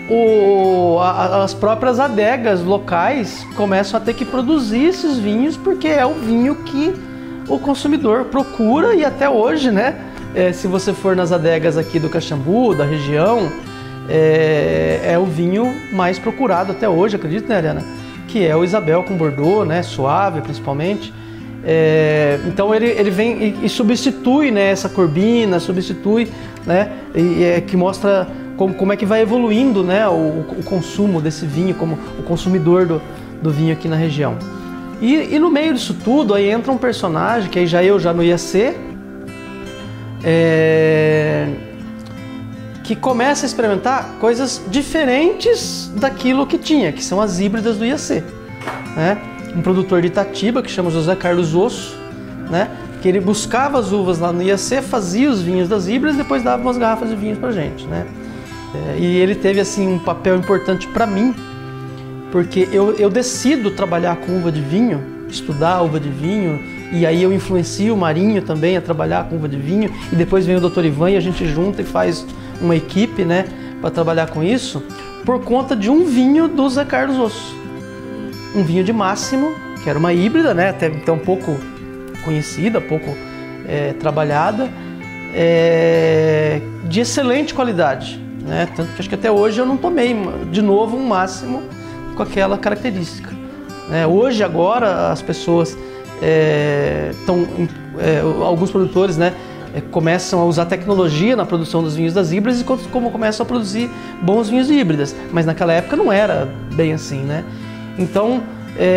as próprias adegas locais começam a ter que produzir esses vinhos, porque é o vinho que o consumidor procura e até hoje se você for nas adegas aqui do Caxambu, da região, é o vinho mais procurado até hoje, acredito, né, Ariana? Que é o Isabel com Bordeaux, né, suave principalmente. Então ele vem e substitui, né, essa corbina, substitui, né, que mostra como é que vai evoluindo, né, o consumo desse vinho, como o consumidor do vinho aqui na região. E no meio disso tudo, aí entra um personagem, que aí já no IAC, que começa a experimentar coisas diferentes daquilo que tinha, que são as híbridas do IAC, né? Um produtor de Itatiba, que chama José Carlos Osso, né? Que ele buscava as uvas lá no IAC, fazia os vinhos das híbridas e depois dava umas garrafas de vinhos pra gente, né? E ele teve assim um papel importante para mim, porque eu decido trabalhar com uva de vinho, estudar uva de vinho, e aí eu influencio o Marinho também a trabalhar com uva de vinho, e depois vem o Dr. Ivan e a gente junta e faz uma equipe, né, para trabalhar com isso, por conta de um vinho do Zé Carlos Osso. Um vinho de Máximo, que era uma híbrida, né, até então pouco conhecida, pouco trabalhada, de excelente qualidade, né, tanto que acho que até hoje eu não tomei de novo um Máximo com aquela característica. Hoje, agora, as pessoas alguns produtores, né, começam a usar tecnologia na produção dos vinhos das híbridas e como começam a produzir bons vinhos híbridas, mas naquela época não era bem assim, né? Então,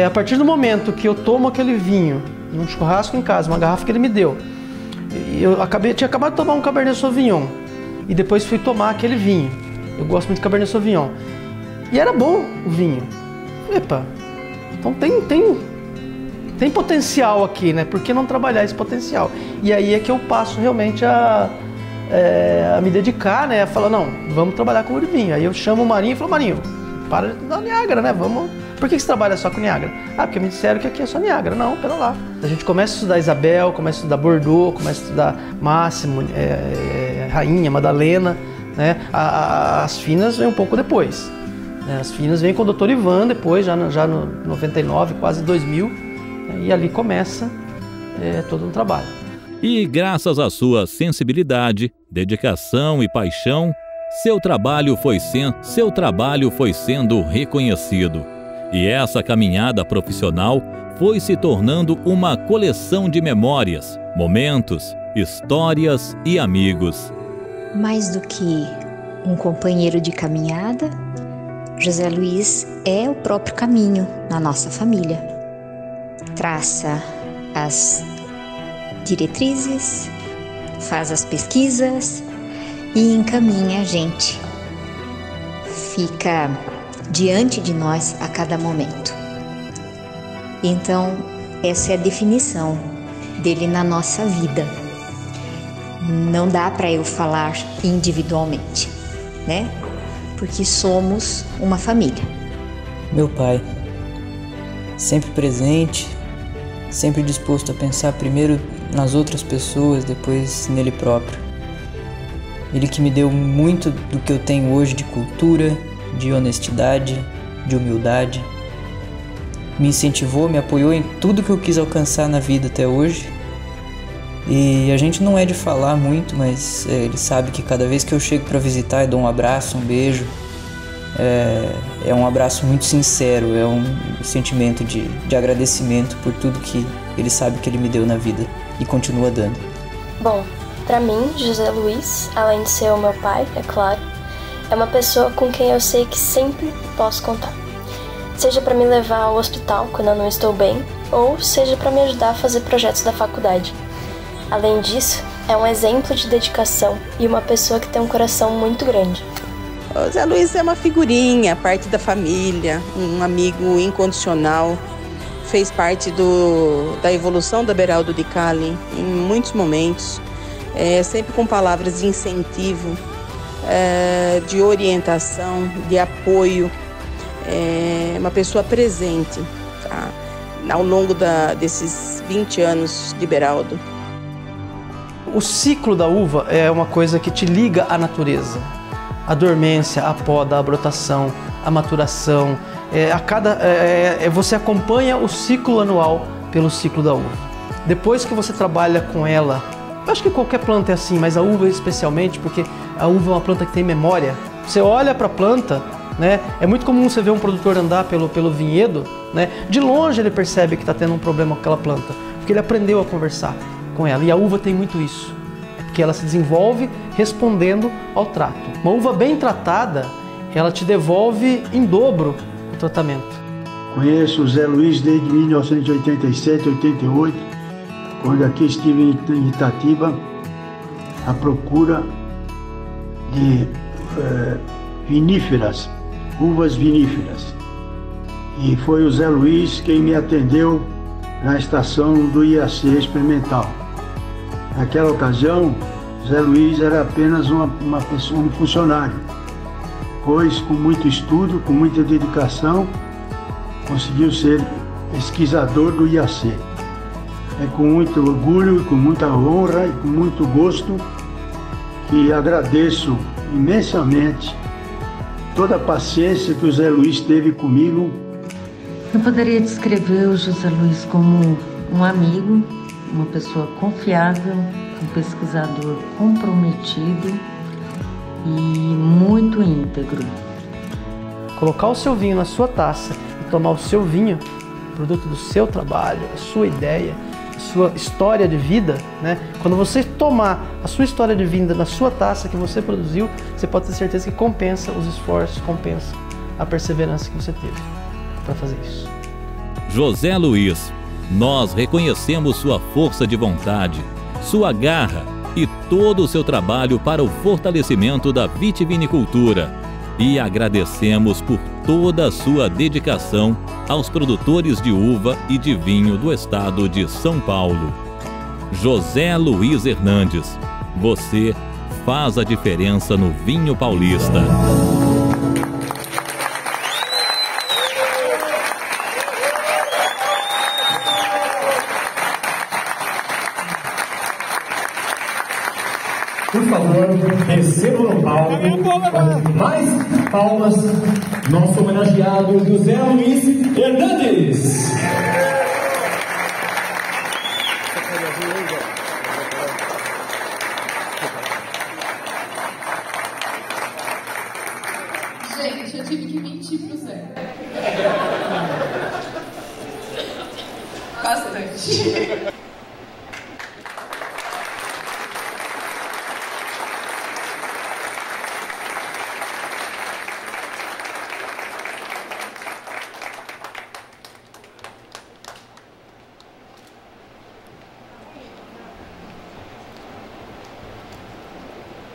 a partir do momento que eu tomo aquele vinho num churrasco em casa, uma garrafa que ele me deu, tinha acabado de tomar um Cabernet Sauvignon e depois fui tomar aquele vinho. Eu gosto muito de Cabernet Sauvignon e era bom o vinho. Epa, então tem potencial aqui, né? Por que não trabalhar esse potencial? E aí é que eu passo realmente a me dedicar, né? A falar, não, vamos trabalhar com o vinho. Aí eu chamo o Marinho e falo, Marinho, para de dar Niágara, né? Vamos... Por que você trabalha só com Niágara? Porque me disseram que aqui é só Niágara. Não, pera lá. A gente começa a estudar Isabel, começa a estudar Bordeaux, começa a estudar Máximo, Rainha, Madalena, né? As finas vêm um pouco depois. Né? As finas vêm com o Dr. Ivan depois, já no 99, quase 2000. E ali começa todo um trabalho. E graças à sua sensibilidade, dedicação e paixão, seu trabalho foi sendo reconhecido. E essa caminhada profissional foi se tornando uma coleção de memórias, momentos, histórias e amigos. Mais do que um companheiro de caminhada, José Luiz é o próprio caminho na nossa família. Traça as diretrizes, faz as pesquisas e encaminha a gente. Fica diante de nós a cada momento. Então, essa é a definição dele na nossa vida. Não dá para eu falar individualmente, né? Porque somos uma família. Meu pai, sempre presente, sempre disposto a pensar primeiro nas outras pessoas, depois nele próprio. Ele que me deu muito do que eu tenho hoje de cultura, de honestidade, de humildade. Me incentivou, me apoiou em tudo que eu quis alcançar na vida até hoje. E a gente não é de falar muito, mas ele sabe que cada vez que eu chego para visitar eu dou um abraço, um beijo. É um abraço muito sincero, é um sentimento de agradecimento por tudo que ele sabe que ele me deu na vida e continua dando. Bom, para mim, José Luiz, além de ser o meu pai, é claro, é uma pessoa com quem eu sei que sempre posso contar. Seja para me levar ao hospital quando eu não estou bem, ou seja para me ajudar a fazer projetos da faculdade. Além disso, é um exemplo de dedicação e uma pessoa que tem um coração muito grande. O Zé Luiz é uma figurinha, parte da família, um amigo incondicional. Fez parte da evolução da Beraldo de Cali em muitos momentos, sempre com palavras de incentivo, de orientação, de apoio. Uma pessoa presente, tá? Ao longo desses 20 anos de Beraldo. O ciclo da uva é uma coisa que te liga à natureza. A dormência, a poda, a brotação, a maturação. Você acompanha o ciclo anual pelo ciclo da uva. Depois que você trabalha com ela Eu acho que qualquer planta é assim, mas a uva especialmente, porque a uva é uma planta que tem memória. Você olha para a planta, né? É muito comum você ver um produtor andar pelo vinhedo, né? De longe ele percebe que está tendo um problema com aquela planta, porque ele aprendeu a conversar com ela. E a uva tem muito isso, porque ela se desenvolve respondendo ao trato. Uma uva bem tratada, ela te devolve em dobro o tratamento. Conheço o Zé Luiz desde 1987, 88, quando aqui estive em Itatiba à procura de viníferas, uvas viníferas. E foi o Zé Luiz quem me atendeu na estação do IAC experimental. Naquela ocasião, Zé Luiz era apenas uma pessoa, um funcionário, pois com muito estudo, com muita dedicação, conseguiu ser pesquisador do IAC. É com muito orgulho, com muita honra e com muito gosto que agradeço imensamente toda a paciência que o Zé Luiz teve comigo. Eu poderia descrever o José Luiz como um amigo, uma pessoa confiável, um pesquisador comprometido e muito íntegro. Colocar o seu vinho na sua taça e tomar o seu vinho, produto do seu trabalho, a sua ideia, a sua história de vida, né? Quando você tomar a sua história de vida na sua taça que você produziu, você pode ter certeza que compensa os esforços, compensa a perseverança que você teve para fazer isso. José Luiz, nós reconhecemos sua força de vontade, sua garra e todo o seu trabalho para o fortalecimento da vitivinicultura e agradecemos por toda a sua dedicação aos produtores de uva e de vinho do estado de São Paulo. José Luiz Hernandes, você faz a diferença no vinho paulista. Por favor, recebam no palco, com mais palmas, nosso homenageado José Luiz Hernandes. Gente, eu tive que mentir pro Zé. Bastante.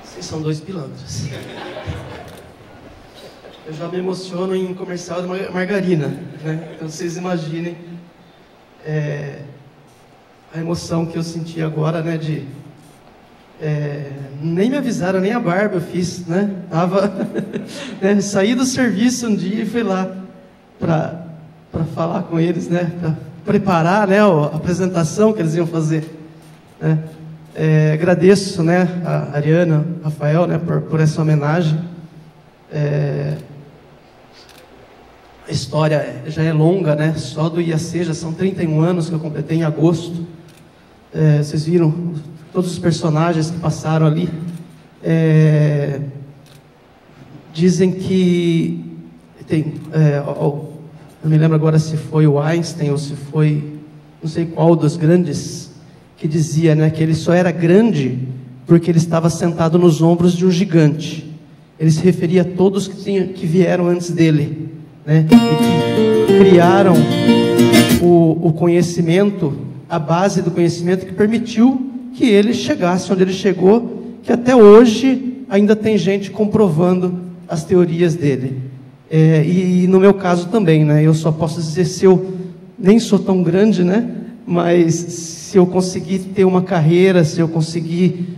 Vocês são dois pilantras. Eu já me emociono em comercial de margarina, né? Então vocês imaginem a emoção que eu senti agora, né? Nem me avisaram, nem a barba eu fiz, né? Né? Saí do serviço um dia e fui lá para falar com eles, né? Para preparar, né? A apresentação que eles iam fazer, né? Agradeço, né, a Ariana, Rafael, né, por essa homenagem. A história já é longa, né? Só do IAC já são 31 anos que eu completei em agosto. Vocês viram todos os personagens que passaram ali. Dizem que tem, eu me lembro agora se foi o Einstein ou se foi não sei qual dos grandes que dizia, né, que ele só era grande porque ele estava sentado nos ombros de um gigante. Ele se referia a todos que vieram antes dele, né, e que criaram o conhecimento, a base do conhecimento que permitiu que ele chegasse onde ele chegou, que até hoje ainda tem gente comprovando as teorias dele. E no meu caso também, né, eu só posso dizer, se eu nem sou tão grande, né, mas se eu conseguir ter uma carreira, se eu conseguir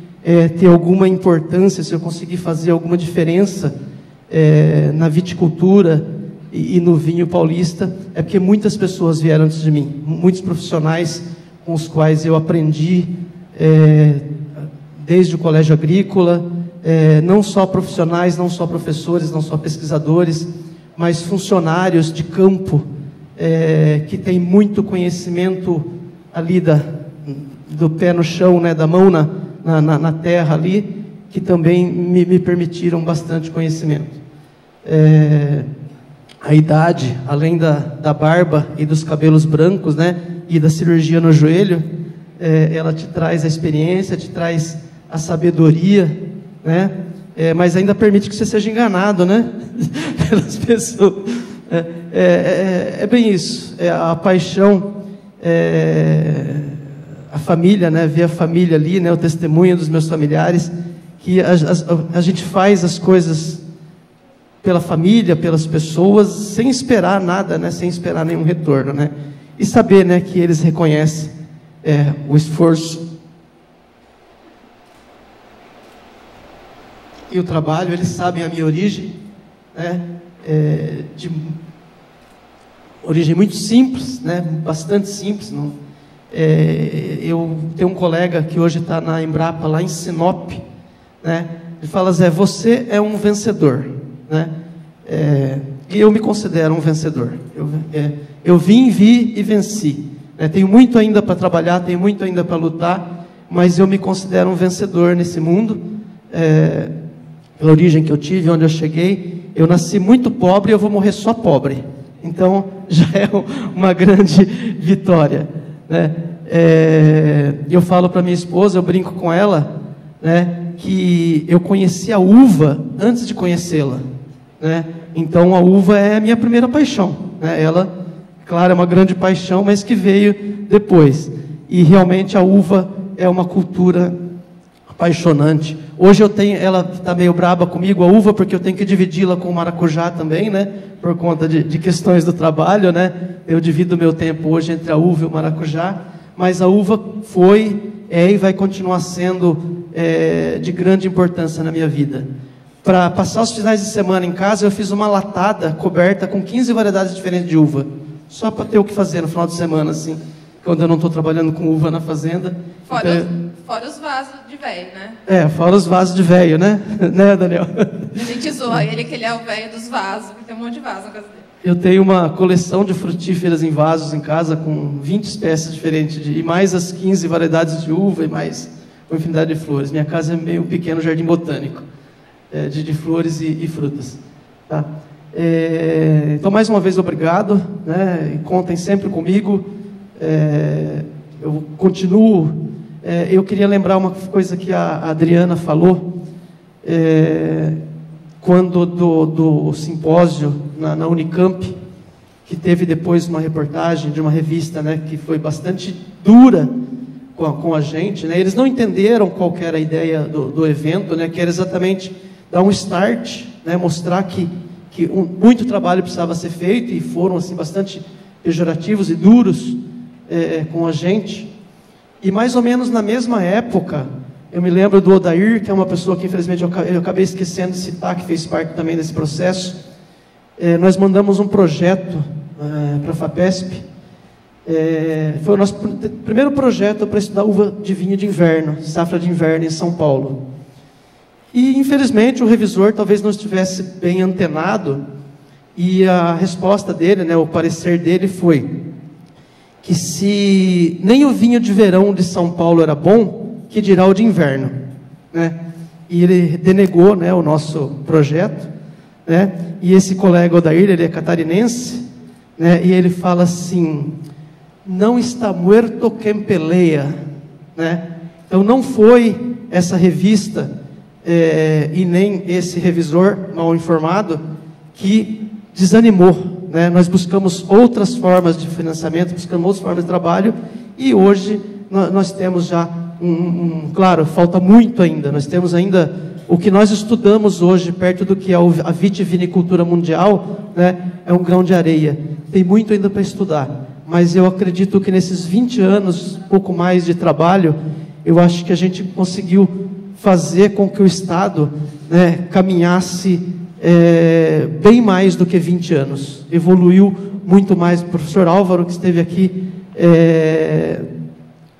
ter alguma importância, se eu conseguir fazer alguma diferença na viticultura e no vinho paulista, é porque muitas pessoas vieram antes de mim, muitos profissionais com os quais eu aprendi desde o colégio agrícola, não só profissionais, não só professores, não só pesquisadores, mas funcionários de campo que têm muito conhecimento ali do pé no chão, né, da mão na terra ali, que também me permitiram bastante conhecimento. A idade, além da barba e dos cabelos brancos, né, e da cirurgia no joelho, ela te traz a experiência, te traz a sabedoria, né, mas ainda permite que você seja enganado, né, pelas pessoas. É bem isso, a paixão, a família, né, ver a família ali, né, o testemunho dos meus familiares, que a gente faz as coisas pela família, pelas pessoas, sem esperar nada, né, sem esperar nenhum retorno, né, e saber, né, que eles reconhecem o esforço e o trabalho. Eles sabem a minha origem, né, de origem muito simples, né, bastante simples. Não, eu tenho um colega que hoje está na Embrapa, lá em Sinop, né, ele fala: Zé, você é um vencedor, né, e eu me considero um vencedor. Eu vi e venci, né, tenho muito ainda para trabalhar, tenho muito ainda para lutar, mas eu me considero um vencedor nesse mundo, pela origem que eu tive, onde eu cheguei. Eu nasci muito pobre e eu vou morrer só pobre, então já é uma grande vitória, né? Eu falo para minha esposa, eu brinco com ela, né, que eu conheci a uva antes de conhecê-la, né? Então a uva é a minha primeira paixão, né? Ela, claro, é uma grande paixão, mas que veio depois. E realmente a uva é uma cultura apaixonante. Hoje ela está meio braba comigo, a uva, porque eu tenho que dividi-la com o maracujá também, né? Por conta de questões do trabalho, né? Eu divido o meu tempo hoje entre a uva e o maracujá, mas a uva e vai continuar sendo de grande importância na minha vida. Para passar os finais de semana em casa, eu fiz uma latada coberta com 15 variedades diferentes de uva, só para ter o que fazer no final de semana, assim, quando eu não estou trabalhando com uva na fazenda. Fora os vasos de velho, né? Fora os vasos de velho, né? Né, Daniel? A gente zoa ele que ele é o velho dos vasos, porque tem um monte de vaso na casa dele. Eu tenho uma coleção de frutíferas em vasos em casa, com 20 espécies diferentes, e mais as 15 variedades de uva, e mais uma infinidade de flores. Minha casa é meio pequeno jardim botânico, de flores e frutas. Tá? Então, mais uma vez, obrigado, né? E contem sempre comigo. Eu continuo. Eu queria lembrar uma coisa que a Adriana falou, quando do simpósio na Unicamp, que teve depois uma reportagem de uma revista, né, que foi bastante dura com a gente, né? Eles não entenderam qual que era a ideia do evento, né, que era exatamente dar um start, né, mostrar que muito trabalho precisava ser feito, e foram assim bastante pejorativos e duros com a gente. E mais ou menos na mesma época, eu me lembro do Odair, que é uma pessoa que infelizmente eu acabei esquecendo de citar, que fez parte também desse processo. Nós mandamos um projeto para a FAPESP. Foi o nosso primeiro projeto para estudar uva de vinho de inverno, safra de inverno em São Paulo. E infelizmente o revisor talvez não estivesse bem antenado, e a resposta dele, né, o parecer dele foi que se nem o vinho de verão de São Paulo era bom, que dirá o de inverno, né? E ele denegou, né, o nosso projeto, né? E esse colega Odair, ele é catarinense, né? E ele fala assim: não está muerto quem peleia, né? Então não foi essa revista e nem esse revisor mal informado que desanimou, né? Nós buscamos outras formas de financiamento, buscamos outras formas de trabalho, e hoje nós temos já claro, falta muito ainda. Nós temos ainda o que nós estudamos hoje, perto do que é a vitivinicultura mundial, né, é um grão de areia. Tem muito ainda para estudar, mas eu acredito que nesses 20 anos, pouco mais de trabalho, eu acho que a gente conseguiu fazer com que o Estado, né, caminhasse bem mais do que 20 anos. Evoluiu muito mais. O professor Álvaro, que esteve aqui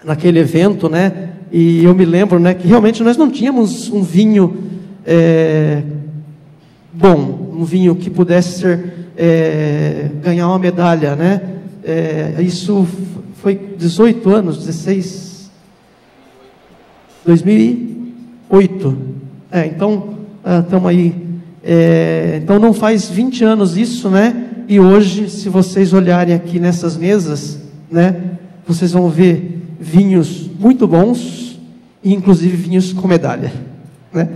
naquele evento, né, e eu me lembro, né, que realmente nós não tínhamos um vinho bom, um vinho que pudesse ganhar uma medalha, né? Isso foi 18 anos, 16, 2008. Então, estamos aí. Então, não faz 20 anos isso, né? E hoje, se vocês olharem aqui nessas mesas, né, vocês vão ver vinhos muito bons, e inclusive vinhos com medalha, né?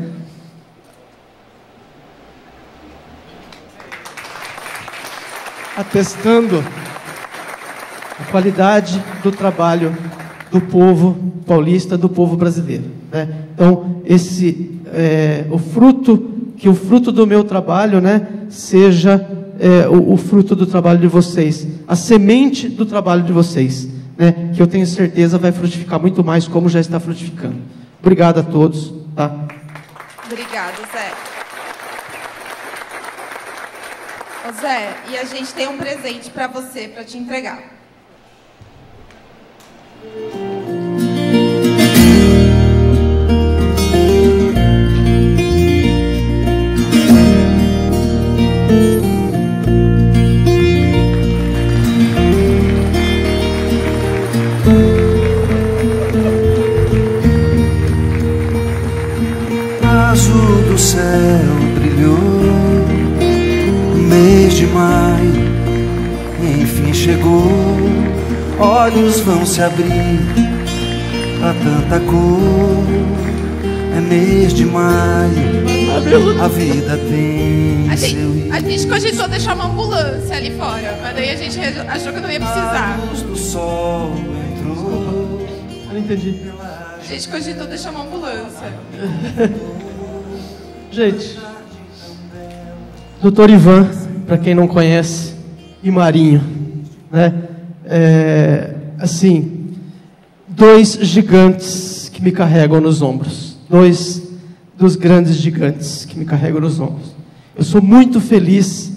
Atestando a qualidade do trabalho do povo paulista, do povo brasileiro, né? Então, o fruto do meu trabalho, né, seja o fruto do trabalho de vocês, a semente do trabalho de vocês, né, que eu tenho certeza vai frutificar muito mais, como já está frutificando. Obrigado a todos. Tá? Obrigada, Zé. Ô Zé, e a gente tem um presente para você, para te entregar. Azul do céu brilhou no mês de maio, enfim chegou. Olhos vão se abrir pra tanta cor. É mês de maio, a vida tem a gente cogitou deixar uma ambulância ali fora, mas daí a gente achou que não ia precisar. A luz do sol entrou. Eu não entendi. A gente cogitou deixar uma ambulância. Gente, Dr. Ivan, para quem não conhece, e Marinho, né? Assim, dois gigantes que me carregam nos ombros. Dois dos grandes gigantes que me carregam nos ombros. Eu sou muito feliz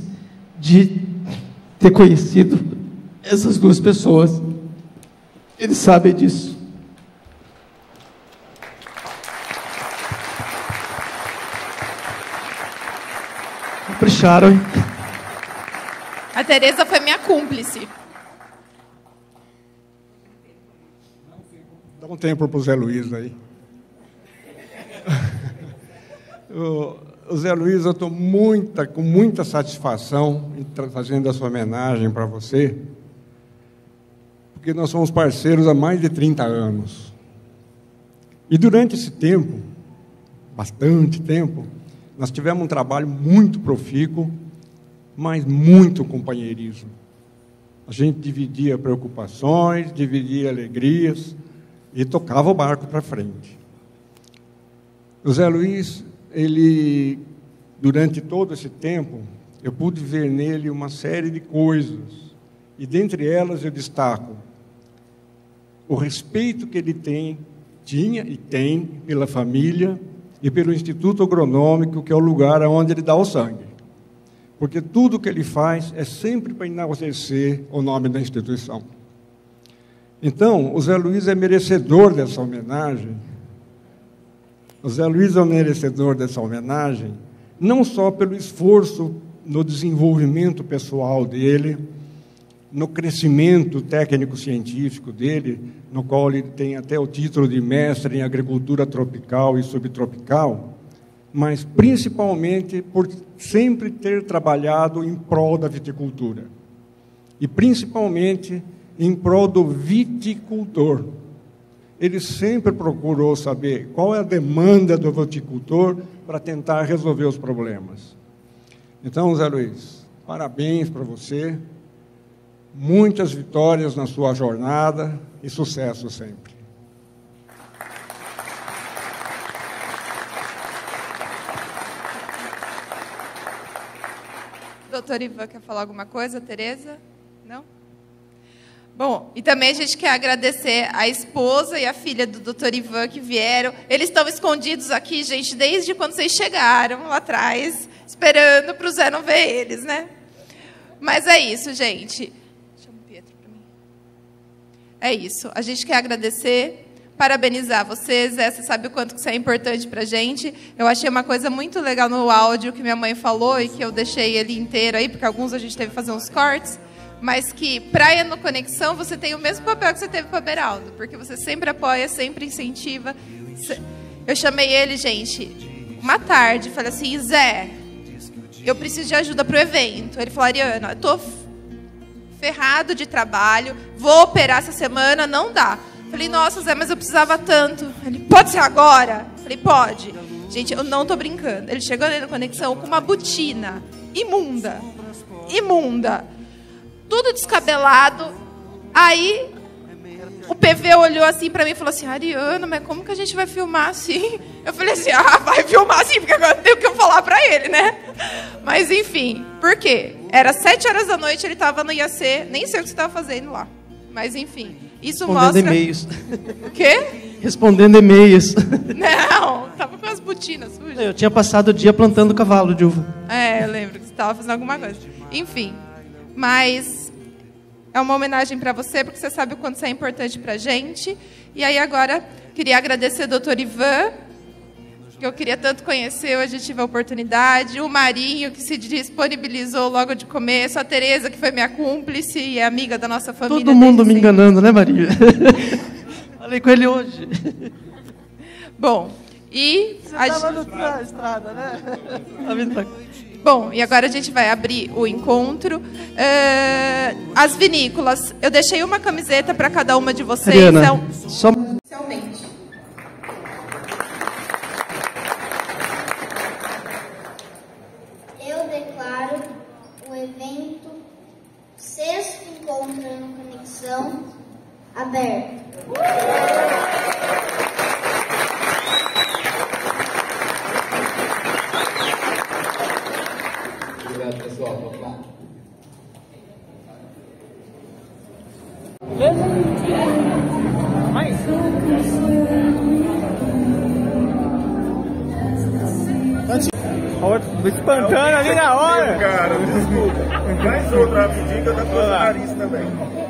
de ter conhecido essas duas pessoas. Eles sabem disso. Capricharam, hein? A Tereza foi minha cúmplice. Dá um tempo para o Zé Luiz aí. O Zé Luiz, eu estou com muita satisfação em fazendo essa homenagem para você, porque nós somos parceiros há mais de 30 anos. E durante esse tempo, bastante tempo, nós tivemos um trabalho muito profícuo, mas muito companheirismo. A gente dividia preocupações, dividia alegrias e tocava o barco para frente. O Zé Luiz, ele, durante todo esse tempo, eu pude ver nele uma série de coisas. E dentre elas eu destaco o respeito que ele tinha e tem pela família e pelo Instituto Agronômico, que é o lugar onde ele dá o sangue. Porque tudo que ele faz é sempre para enaltecer o nome da instituição. Então, o Zé Luiz é merecedor dessa homenagem. O Zé Luiz é merecedor dessa homenagem, não só pelo esforço no desenvolvimento pessoal dele, no crescimento técnico-científico dele, no qual ele tem até o título de mestre em agricultura tropical e subtropical, mas principalmente por sempre ter trabalhado em prol da viticultura. E principalmente em prol do viticultor. Ele sempre procurou saber qual é a demanda do viticultor para tentar resolver os problemas. Então, Zé Luiz, parabéns para você, muitas vitórias na sua jornada e sucesso sempre. Doutor Ivan, quer falar alguma coisa? Tereza? Não? Bom, e também a gente quer agradecer a esposa e a filha do Dr. Ivan que vieram. Eles estão escondidos aqui, gente, desde quando vocês chegaram lá atrás, esperando para o Zé não ver eles, né? Mas é isso, gente. Chama o Pietro para mim. É isso. A gente quer agradecer, parabenizar vocês. Você sabe o quanto que isso é importante para a gente. Eu achei uma coisa muito legal no áudio que minha mãe falou e que eu deixei ele inteiro aí, porque alguns a gente teve que fazer uns cortes. Mas que Praia no Conexão você tem o mesmo papel que você teve para Beraldo, porque você sempre apoia, sempre incentiva, Eu chamei ele, gente, uma tarde, falei assim, Zé, eu preciso de ajuda pro evento. Ele falou, Ariana, eu tô ferrado de trabalho, vou operar essa semana, não dá. Falei, nossa, Zé, mas eu precisava tanto. Ele, pode ser agora? Falei, pode. Gente, eu não tô brincando. Ele chegou ali na Conexão com uma botina imunda. Imunda. Tudo descabelado. Aí, o PV olhou assim pra mim e falou assim, Ariana, mas como que a gente vai filmar assim? Eu falei assim, vai filmar assim, porque agora tem o que eu falar pra ele, né? Mas, enfim, por quê? Era 7 horas da noite, ele tava no IAC, nem sei o que você tava fazendo lá. Mas, enfim, isso mostra... Respondendo e-mails. O quê? Respondendo e-mails. Não, tava com as botinas sujas. Eu tinha passado o dia plantando cavalo de uva. É, eu lembro que você tava fazendo alguma coisa. Enfim, mas é uma homenagem para você, porque você sabe o quanto você é importante pra gente. E aí agora, queria agradecer ao Dr. Ivan, que eu queria tanto conhecer, hoje tive a oportunidade, o Marinho, que se disponibilizou logo de começo, a Tereza, que foi minha cúmplice e é amiga da nossa família. Todo mundo me enganando, né, Maria? Falei com ele hoje. Bom, e... Você estava na estrada, né? Tá vindo pra cá. Bom, e agora a gente vai abrir o encontro. As vinícolas, eu deixei uma camiseta para cada uma de vocês. Ariana, só... Inicialmente. Eu declaro o evento 6º Encontro no Conexão aberto. Obrigado, pessoal. Vamos lá. Mais me espantando ali na hora. Cara, desculpa. Mais outra rapidinho que eu tô com o nariz também.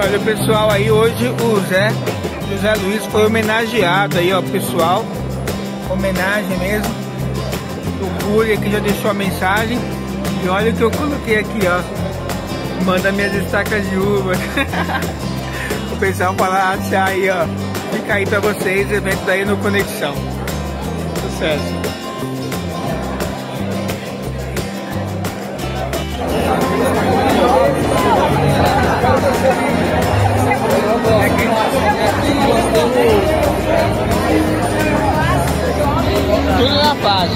Olha pessoal, aí hoje o José Luiz foi homenageado aí, ó, pessoal, homenagem mesmo. O Curi aqui já deixou a mensagem e olha o que eu coloquei aqui, ó, manda minhas estacas de uva. O pessoal fala achar aí, ó, fica aí pra vocês, evento daí no Conexão. Sucesso! Tudo na paz.